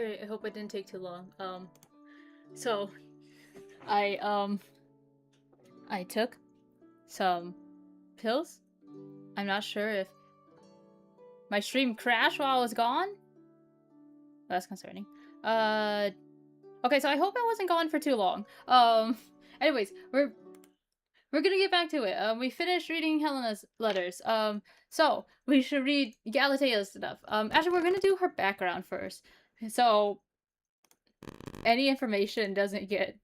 Alright, I hope it didn't take too long. So I I took some pills. I'm not sure if my stream crashed while I was gone. That's concerning. Okay, so I hope I wasn't gone for too long. Anyways, we're gonna get back to it. We finished reading Helena's letters. So we should read Galatea's stuff. Actually, we're gonna do her background first. So any information doesn't get.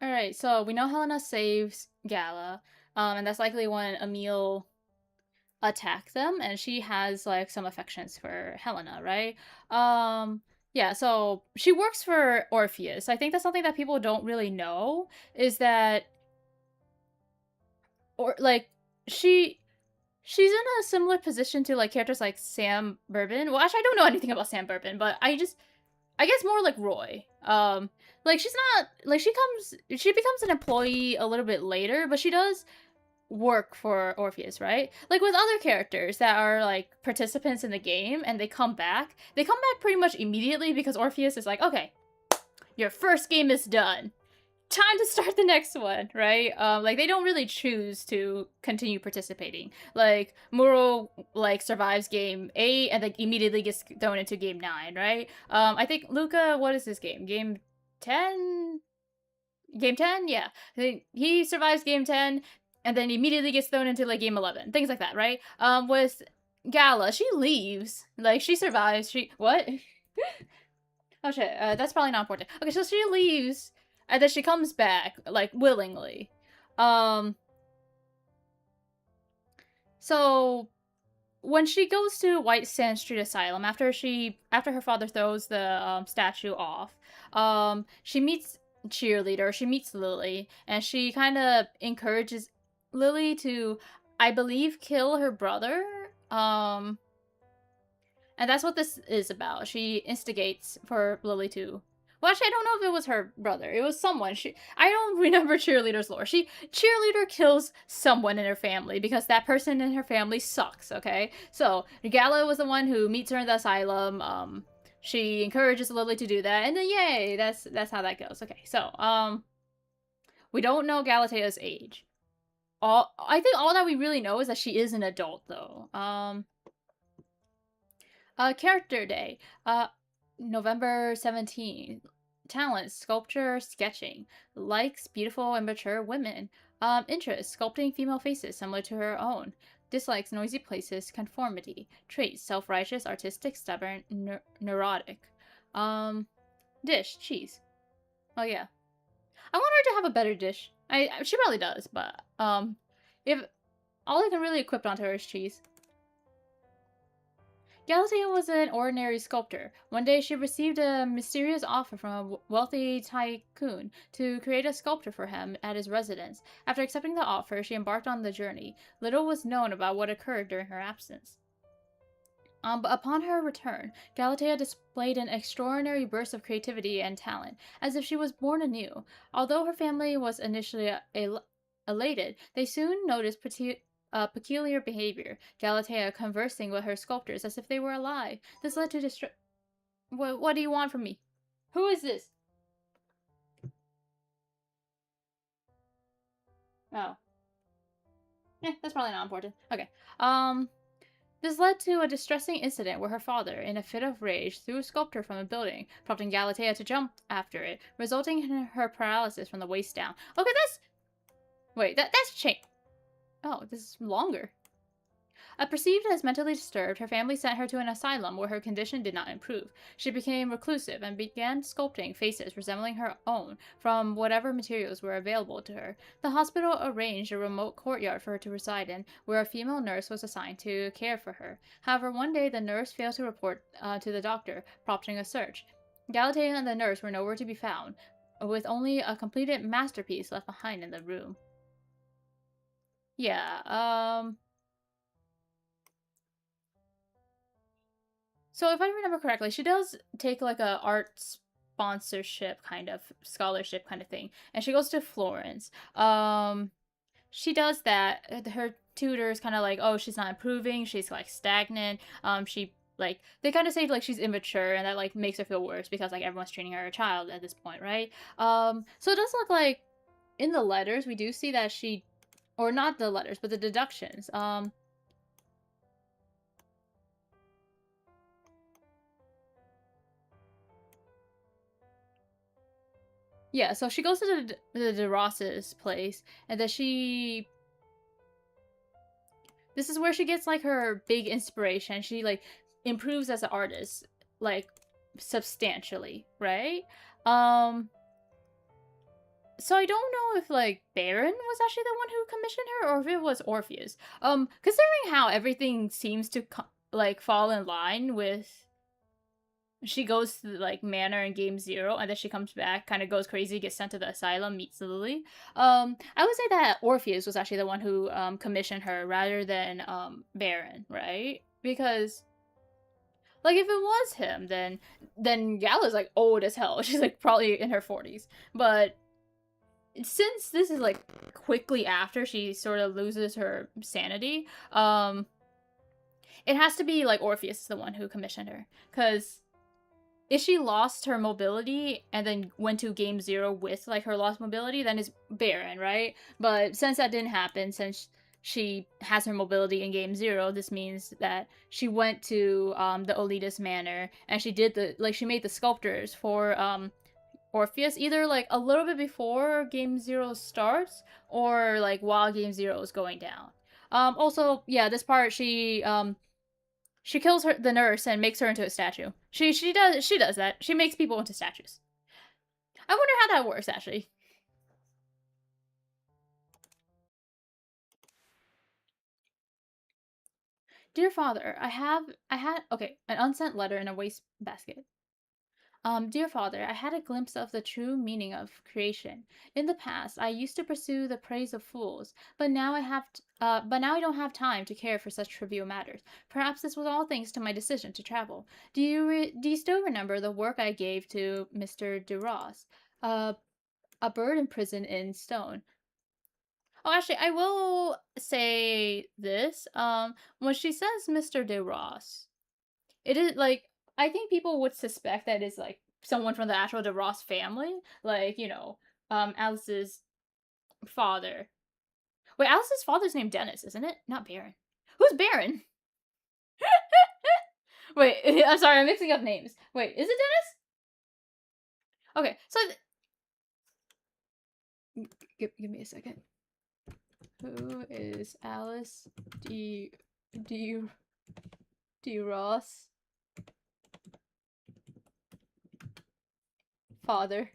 Alright, so we know Helena saves Gala, and that's likely when Emil attacked them, and she has, like, some affections for Helena, right? Yeah, so she works for Orpheus. I think that's something that people don't really know, is that, or, like, she's in a similar position to, like, characters like Sam Bourbon. Well, actually, I don't know anything about Sam Bourbon, but I guess more like Roy. Like she's not like she becomes an employee a little bit later, but she does work for Orpheus, right? Like with other characters that are like participants in the game and they come back pretty much immediately because Orpheus is like, okay, your first game is done. Time to start the next one, right? Like they don't really choose to continue participating. Like Muro like survives game 8 and like immediately gets thrown into game 9, right? I think Luca, what is this game? Game 10? Game 10? Yeah. He survives game 10 and then immediately gets thrown into like game 11. Things like that, right? With Gala, she leaves. Like she survives. She what? Oh shit, that's probably not important. Okay, so she leaves and then she comes back, like, willingly. So when she goes to White Sand Street Asylum after her father throws the statue off, she meets Cheerleader, she meets Lily, and she kind of encourages Lily to, I believe, kill her brother. And that's what this is about. She instigates for Lily to. Well, actually, I don't know if it was her brother. It was someone. I don't remember Cheerleader's lore. Cheerleader kills someone in her family because that person in her family sucks. Okay, so Gala was the one who meets her in the asylum. She encourages Lily to do that, and then yay, that's how that goes. Okay, so we don't know Galatea's age. I think all that we really know is that she is an adult, though. Character day. November 17th. Talents, sculpture, sketching. Likes, beautiful and mature women. Interests, sculpting female faces similar to her own. Dislikes, noisy places, conformity. Traits, self-righteous, artistic, stubborn, neurotic. Dish, cheese. Oh yeah. I want her to have a better dish. She probably does, but, if all I can really equip onto her is cheese. Galatea was an ordinary sculptor. One day she received a mysterious offer from a wealthy tycoon to create a sculpture for him at his residence. After accepting the offer, she embarked on the journey. Little was known about what occurred during her absence. But upon her return, Galatea displayed an extraordinary burst of creativity and talent, as if she was born anew. Although her family was initially elated, they soon noticed peculiar behavior. Galatea conversing with her sculptors as if they were alive. This led to What do you want from me? Who is this? Oh. That's probably not important. Okay. This led to a distressing incident where her father, in a fit of rage, threw a sculpture from a building, prompting Galatea to jump after it, resulting in her paralysis from the waist down. Okay, that's change. Oh, this is longer. Perceived as mentally disturbed, her family sent her to an asylum where her condition did not improve. She became reclusive and began sculpting faces resembling her own from whatever materials were available to her. The hospital arranged a remote courtyard for her to reside in, where a female nurse was assigned to care for her. However, one day the nurse failed to report to the doctor, prompting a search. Galatea and the nurse were nowhere to be found, with only a completed masterpiece left behind in the room. Yeah, So if I remember correctly, she does take like a art sponsorship kind of scholarship kind of thing, and she goes to Florence. She does that. tutors kind of like, oh, she's not improving, she's like stagnant. She like they kind of say like she's immature, and that like makes her feel worse because like everyone's treating her a child at this point, right? So it does look like in the letters we do see that she, or not the letters, but the deductions. Yeah, so she goes to the DeRoss's place, and then this is where she gets like her big inspiration. She like improves as an artist, like substantially, right? Um, so I don't know if like Baron was actually the one who commissioned her, or if it was Orpheus. Considering how everything seems to like fall in line with she goes to like Manor in Game Zero, and then she comes back, kind of goes crazy, gets sent to the asylum, meets Lily. I would say that Orpheus was actually the one who commissioned her rather than Baron, right? Because like if it was him, then Gala's like old as hell. She's like probably in her 40s, but since this is like quickly after she sort of loses her sanity, it has to be like Orpheus is the one who commissioned her, because if she lost her mobility and then went to Game Zero with like her lost mobility, then it's Baron, right? But since that didn't happen, since she has her mobility in Game Zero, this means that she went to the Olitas Manor, and she did she made the sculptures for Orpheus either like a little bit before Game Zero starts, or like while Game Zero is going down. Also, yeah, this part she kills the nurse and makes her into a statue. She does that. She makes people into statues. I wonder how that works actually. Dear father, I had okay, an unsent letter in a waste basket. Dear father, I had a glimpse of the true meaning of creation. In the past, I used to pursue the praise of fools, but now but now I don't have time to care for such trivial matters. Perhaps this was all thanks to my decision to travel. Do you still remember the work I gave to Mr. DeRoss? Uh, a bird imprisoned in stone. Oh, actually, I will say this. When she says Mr. DeRoss, it is like I think people would suspect that it's like someone from the actual DeRoss family, like Alice's father. Wait, Alice's father's named Dennis, isn't it? Not Baron. Who's Baron? Wait, I'm sorry, I'm mixing up names. Wait, is it Dennis? Okay, so give me a second. Who is Alice D D Ross father?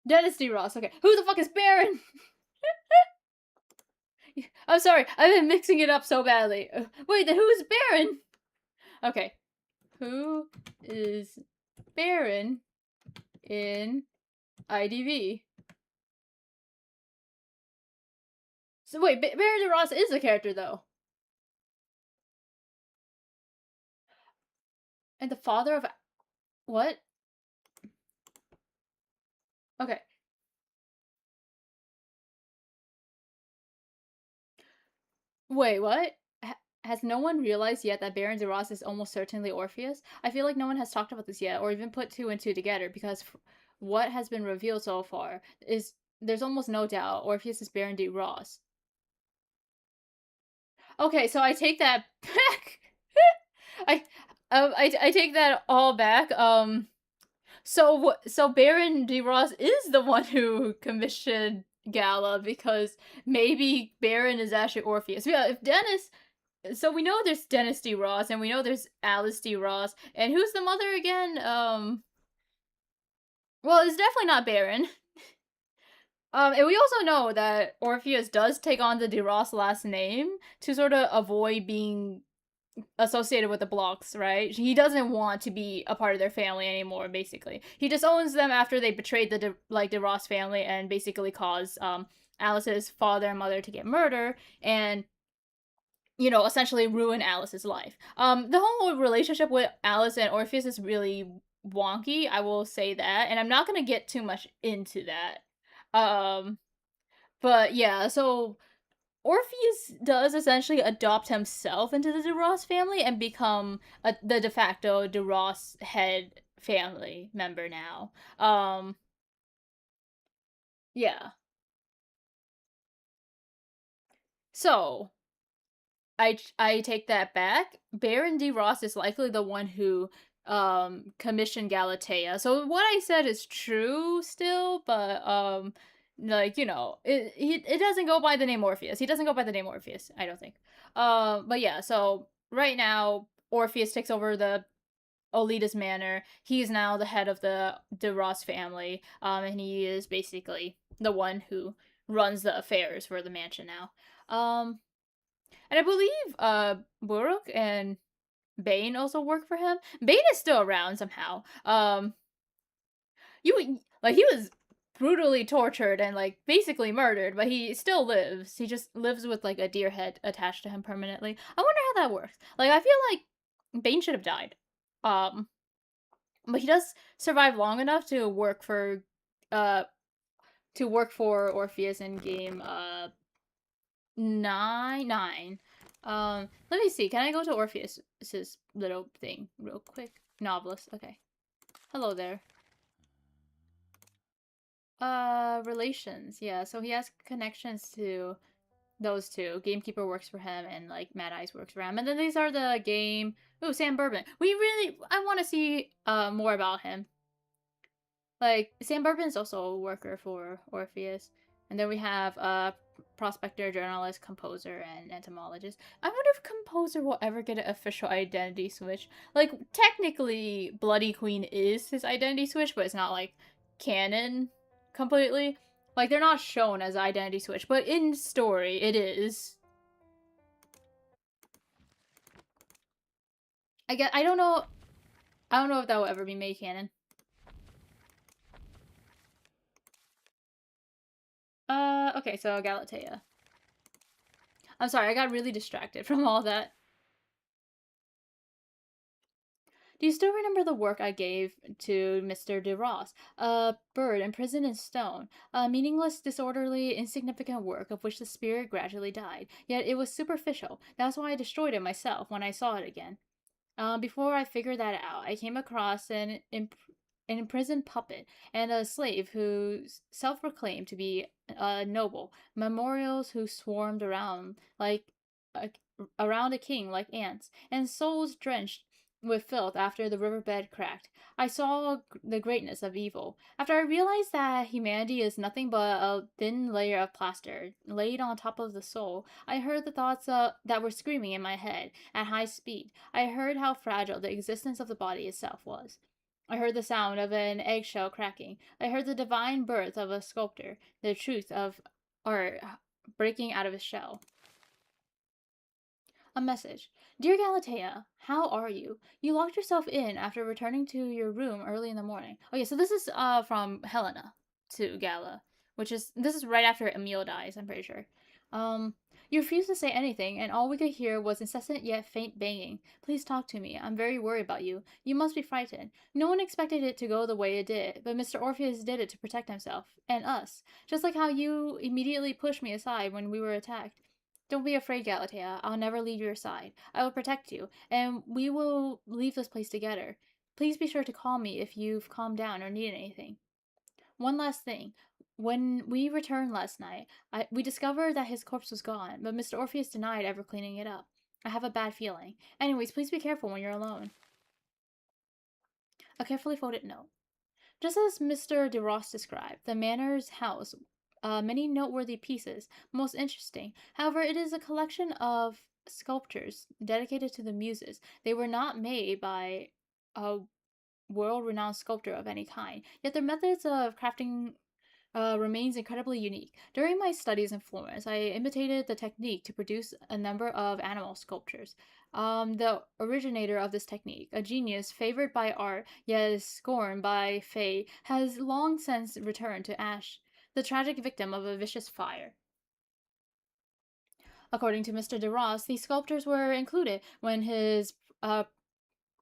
Dennis D. Ross. Okay, who the fuck is Baron? I'm sorry, I've been mixing it up so badly. Wait, then who is Baron? Okay, who is Baron in IDV? So wait, Baron de Ross is a character though, and the father of what? Okay. Wait, what? Has no one realized yet that Baron de Ross is almost certainly Orpheus? I feel like no one has talked about this yet, or even put two and two together, because what has been revealed so far is there's almost no doubt Orpheus is Baron de Ross. Okay, so I take that back. I take that all back. So Baron de Ross is the one who commissioned Gala, because maybe Baron is actually Orpheus. Yeah, if Dennis. So we know there's Dennis D. Ross, and we know there's Alice D. Ross, and who's the mother again? Well, it's definitely not Baron. And we also know that Orpheus does take on the De Ross last name to sort of avoid being associated with the Blocks, right? He doesn't want to be a part of their family anymore, basically. He just owns them after they betrayed the De Ross family and basically caused Alice's father and mother to get murdered, and essentially ruin Alice's life. The whole relationship with Alice and Orpheus is really wonky, I will say that, and I'm not gonna get too much into that. But yeah, so Orpheus does essentially adopt himself into the DeRoss family and become the de facto DeRoss head family member now. Yeah. So I take that back. Baron D. Ross is likely the one who commissioned Galatea. So what I said is true still, but like, you know, it doesn't go by the name Orpheus. He doesn't go by the name Orpheus, I don't think. But yeah, so right now Orpheus takes over the Olida's manor. He's now the head of the De Ross family, and he is basically the one who runs the affairs for the mansion now. And I believe Buruk and Bane also work for him. Bane is still around somehow. You like he was brutally tortured and like basically murdered, but he still lives. He just lives with like a deer head attached to him permanently. I wonder how that works. Like I feel like Bane should have died. Um but he does survive long enough uh to work for Orpheus in game 9. Let me see. Can I go to Orpheus's little thing real quick? Novelist. Okay. Hello there. Relations. Yeah. So he has connections to those two. Gamekeeper works for him, and like Mad Eyes works for him. And then these are the game. Ooh, Sam Bourbon. I want to see more about him. Like Sam Bourbon's also a worker for Orpheus, and then we have prospector, journalist, composer, and entomologist. I wonder if composer will ever get an official identity switch. Like technically, Bloody Queen is his identity switch, but it's not like canon completely. Like they're not shown as identity switch, but in story it is. I guess I don't know. I don't know if that will ever be made canon. Okay, so Galatea. I'm sorry, I got really distracted from all that. Do you still remember the work I gave to Mr. De Ross? A bird imprisoned in stone. A meaningless, disorderly, insignificant work of which the spirit gradually died. Yet it was superficial. That's why I destroyed it myself when I saw it again. Before I figured that out, I came across an imprisoned puppet and a slave who self proclaimed to be a noble, memorials who swarmed a, around a king like ants, and souls drenched with filth after the riverbed cracked. I saw the greatness of evil. After I realized that humanity is nothing but a thin layer of plaster laid on top of the soul, I heard the thoughts that were screaming in my head at high speed. I heard how fragile the existence of the body itself was. I heard the sound of an eggshell cracking. I heard the divine birth of a sculptor, the truth of art breaking out of its shell. A message. Dear Galatea, how are you? You locked yourself in after returning to your room early in the morning. Okay, so this is from Helena to Gala, which is this is right after Emil dies, I'm pretty sure. Um you refused to say anything, and all we could hear was incessant yet faint banging. Please talk to me. I'm very worried about you. You must be frightened. No one expected it to go the way it did, but Mr. Orpheus did it to protect himself and us. Just like how you immediately pushed me aside when we were attacked. Don't be afraid, Galatea. I'll never leave your side. I will protect you, and we will leave this place together. Please be sure to call me if you've calmed down or need anything. One last thing. When we returned last night, we discovered that his corpse was gone, but Mr. Orpheus denied ever cleaning it up. I have a bad feeling. Anyways, please be careful when you're alone. A carefully folded note. Just as Mr. De Ross described, the manor's house many noteworthy pieces, most interesting. However, it is a collection of sculptures dedicated to the muses. They were not made by a world renowned sculptor of any kind, yet their methods of crafting remains incredibly unique. During my studies in Florence, I imitated the technique to produce a number of animal sculptures. The originator of this technique, a genius favored by art yet scorned by fate, has long since returned to Ash, the tragic victim of a vicious fire. According to Mr. De Ross, these sculptures were included when his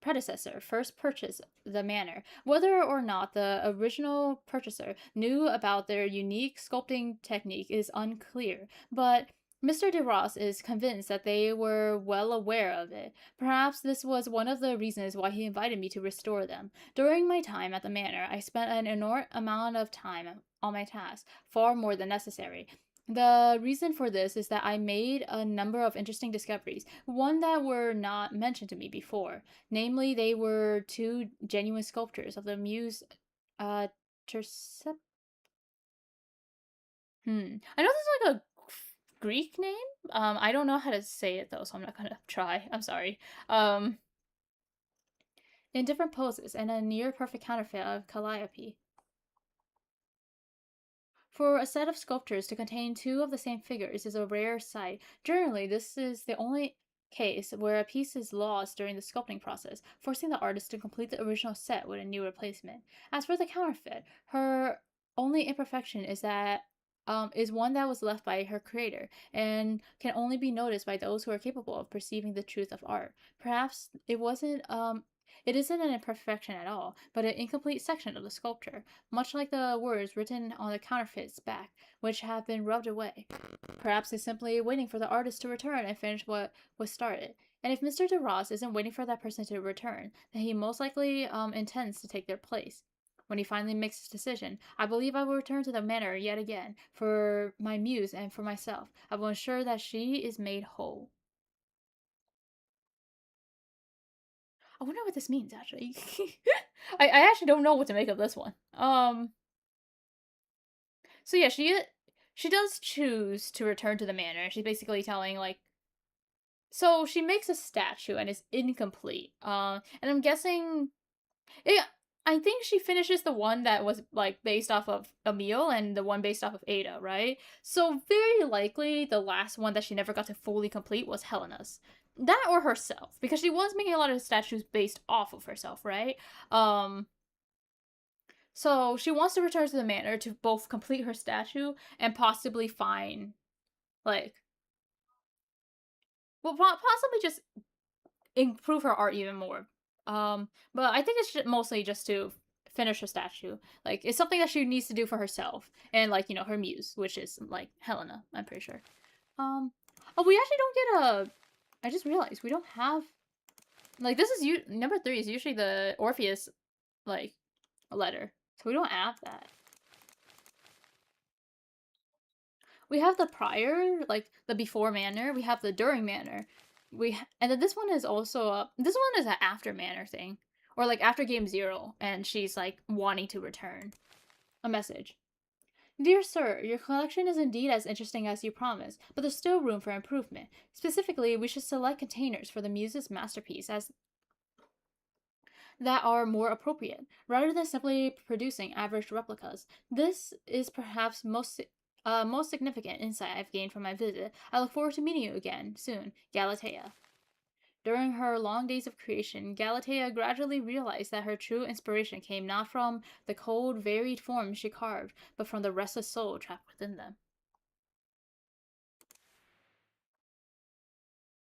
predecessor first purchased the manor. Whether or not the original purchaser knew about their unique sculpting technique is unclear, but Mr. DeRoss is convinced that they were well aware of it. Perhaps this was one of the reasons why he invited me to restore them. During my time at the manor, I spent an inordinate amount of time on my tasks, far more than necessary. The reason for this is that I made a number of interesting discoveries, one that were not mentioned to me before. Namely, they were two genuine sculptures of the muse uh Tercep- I know this is like a Greek name. I don't know how to say it though, so I'm not gonna try. I'm sorry. Um, in different poses and a near perfect counterfeit of Calliope. For a set of sculptures to contain two of the same figures is a rare sight. Generally, this is the only case where a piece is lost during the sculpting process, forcing the artist to complete the original set with a new replacement. As for the counterfeit, her only imperfection is one that was left by her creator and can only be noticed by those who are capable of perceiving the truth of art. Perhaps it isn't an imperfection at all, but an incomplete section of the sculpture, much like the words written on the counterfeit's back, which have been rubbed away. Perhaps they're simply waiting for the artist to return and finish what was started. And if Mr. DeRoss isn't waiting for that person to return, then he most likely intends to take their place. When he finally makes his decision, I believe I will return to the manor yet again for my muse and for myself. I will ensure that she is made whole. I wonder what this means actually. I actually don't know what to make of this one. So yeah, she does choose to return to the manor. She's basically telling like, so she makes a statue and it's incomplete. And I'm guessing, yeah, I think she finishes the one that was like based off of Emil and the one based off of Ada, right? So very likely the last one that she never got to fully complete was Helena's. That or herself, because she was making a lot of statues based off of herself, right? Um, so she wants to return to the manor to both complete her statue and possibly find like, well, possibly just improve her art even more. But I think it's mostly just to finish her statue. Like, it's something that she needs to do for herself and like her muse, which is like Helena. I'm pretty sure. Um, oh, we actually don't get a. I just realized we don't have like this is number 3 is usually the Orpheus like letter, so we don't have that. We have the prior, like the before manner. We have the during manner. And then this one is also this one is an after manner thing, or like after game 0, and she's like wanting to return a message. Dear sir, your collection is indeed as interesting as you promised, but there's still room for improvement. Specifically, we should select containers for the muse's masterpiece as that are more appropriate, rather than simply producing average replicas. This is perhaps most significant insight I've gained from my visit. I look forward to meeting you again soon, Galatea. During her long days of creation, Galatea gradually realized that her true inspiration came not from the cold, varied forms she carved, but from the restless soul trapped within them.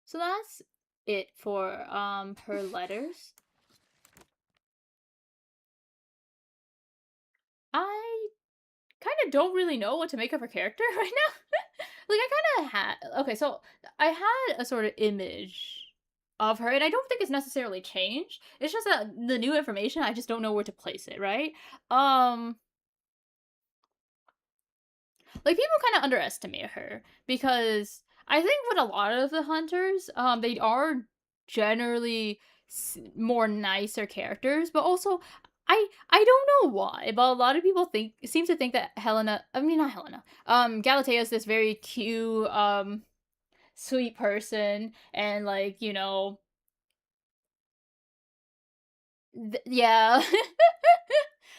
So that's it for her letters. I kind of don't really know what to make of her character right now. Like I kind of had so I had a sort of image of her, and I don't think it's necessarily changed. It's just that the new information, I just don't know where to place it, right? Um, like people kind of underestimate her because I think with a lot of the hunters, they are generally more nicer characters, but also I don't know why, but a lot of people seem to think that not Helena, Galatea is this very cute, sweet person, and like yeah,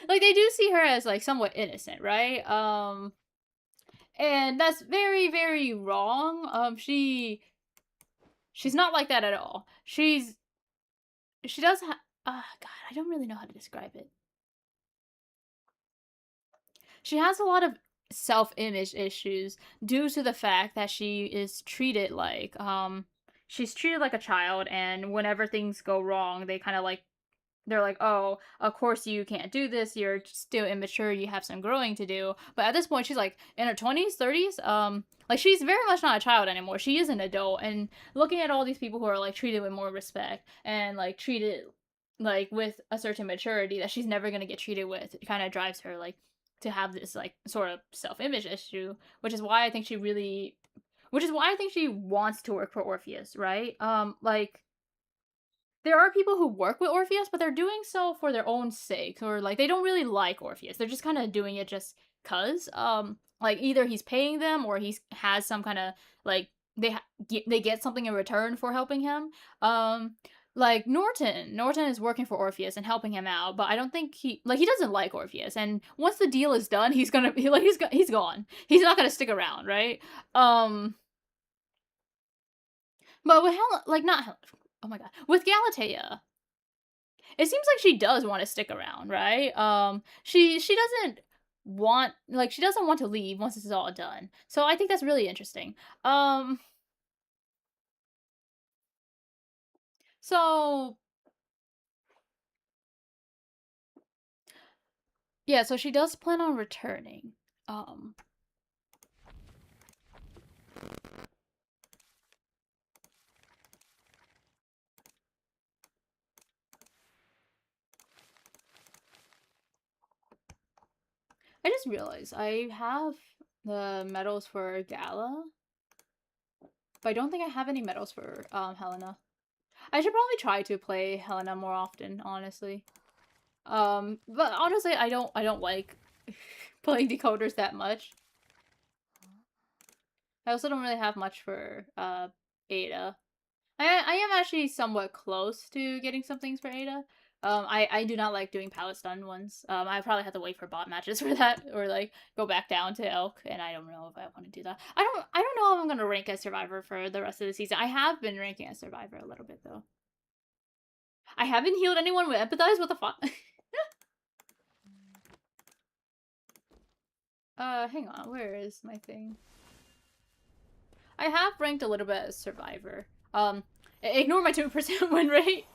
like they do see her as like somewhat innocent, right? And that's very very wrong. She's not like that at all. She does have. God, I don't really know how to describe it. She has a lot of self-image issues due to the fact that she is treated like she's treated like a child, and whenever things go wrong, they kind of like they're like, oh, of course you can't do this. You're still immature. You have some growing to do. But at this point, she's like in her 20s, 30s. Like she's very much not a child anymore. She is an adult. And looking at all these people who are like treated with more respect and like treated like with a certain maturity that she's never gonna get treated with, it kind of drives her like to have this like sort of self-image issue, which is why I think she really, which is why I think she wants to work for Orpheus, right? Like there are people who work with Orpheus, but they're doing so for their own sake, or like they don't really like Orpheus. They're just kind of doing it just cause. Like either he's paying them or he has some kind of like they get something in return for helping him. Like Norton is working for Orpheus and helping him out, but I don't think he doesn't like Orpheus. And once the deal is done, he's gonna be like he's gone. He's not gonna stick around, right? But with Helen, like not Helen, oh my god, with Galatea, it seems like she does want to stick around, right? She doesn't she doesn't want to leave once this is all done. So I think that's really interesting. Um, so yeah, so she does plan on returning. Um, I just realized I have the medals for Gala, but I don't think I have any medals for Helena. I should probably try to play Helena more often, honestly. But honestly, I don't like playing decoders that much. I also don't really have much for Ada. I am actually somewhat close to getting some things for Ada. I do not like doing palette stun ones. I probably have to wait for bot matches for that, or like go back down to Elk, and I don't know if I want to do that. I don't know if I'm gonna rank as Survivor for the rest of the season. I have been ranking as Survivor a little bit though. I haven't healed anyone with empathize. What the fuck? Hang on. Where is my thing? I have ranked a little bit as Survivor. Ignore my 2% win rate.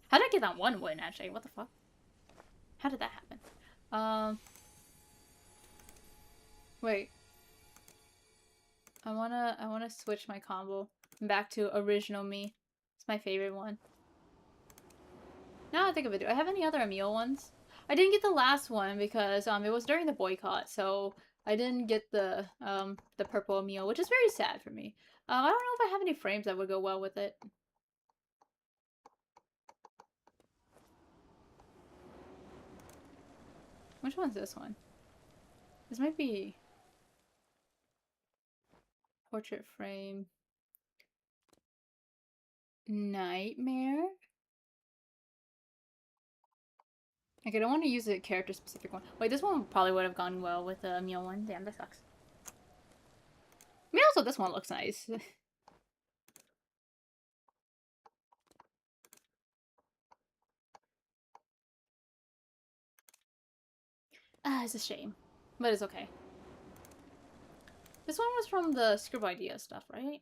How did I get that one win, actually? What the fuck? How did that happen? Wait. I wanna switch my combo back to original me. It's my favorite one. Now I think of it, do I have any other Emil ones? I didn't get the last one because it was during the boycott, so I didn't get the purple Emil, which is very sad for me. I don't know if I have any frames that would go well with it. Which one's this one? This might be portrait frame. Nightmare? Like, I don't want to use a character specific one. Wait, this one probably would have gone well with the Emil one. Damn, that sucks. I mean, also, this one looks nice. It's a shame. But it's okay. This one was from the script idea stuff, right?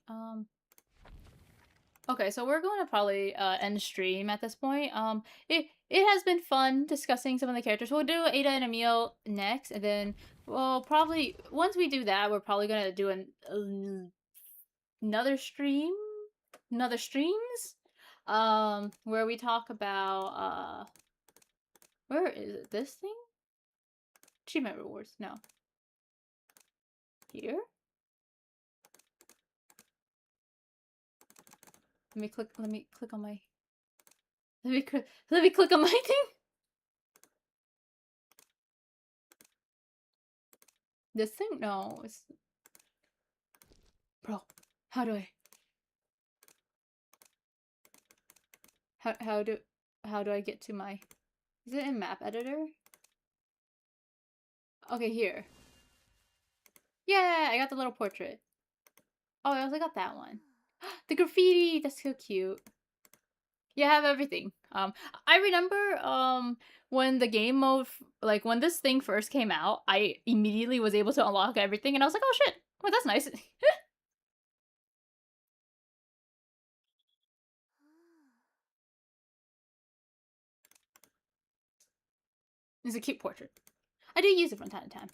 Okay, so we're going to probably end stream at this point. It has been fun discussing some of the characters. We'll do Ada and Emil next, and then we'll probably once we do that, we're probably gonna do another stream, another streams, where we talk about where is it? This thing? Achievement rewards. No. Here? Let me click on my let me click on my thing. This thing? No, it's bro. How do I how do I get to my is it in map editor? Okay, here. Yeah, I got the little portrait. Oh, I also got that one. The graffiti, that's so cute. You have everything. I remember when the game mode, like when this thing first came out, I immediately was able to unlock everything, and I was like, oh shit, well that's nice. It's a cute portrait. I do use it from time to time.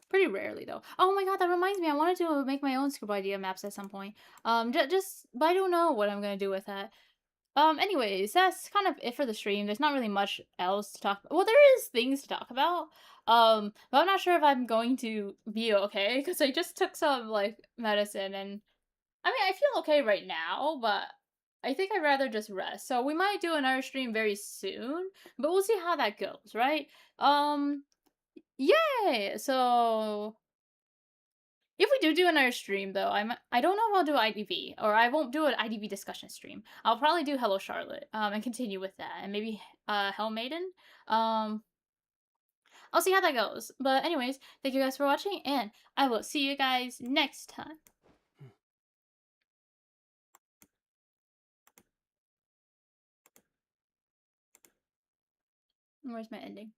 Pretty rarely though. Oh my god, that reminds me. I wanted to make my own scribble idea maps at some point. But I don't know what I'm gonna do with that. Anyways, that's kind of it for the stream. There's not really much else to talk about. Well, there is things to talk about. But I'm not sure if I'm going to be okay because I just took some like medicine and I mean I feel okay right now, but I think I'd rather just rest. So we might do another stream very soon, but we'll see how that goes, right? Yay! So if we do another stream, though, I don't know if I'll do IDV or I won't do an IDV discussion stream. I'll probably do Hello Charlotte, and continue with that, and maybe Hell Maiden. I'll see how that goes. But anyways, thank you guys for watching, and I will see you guys next time. Where's my ending?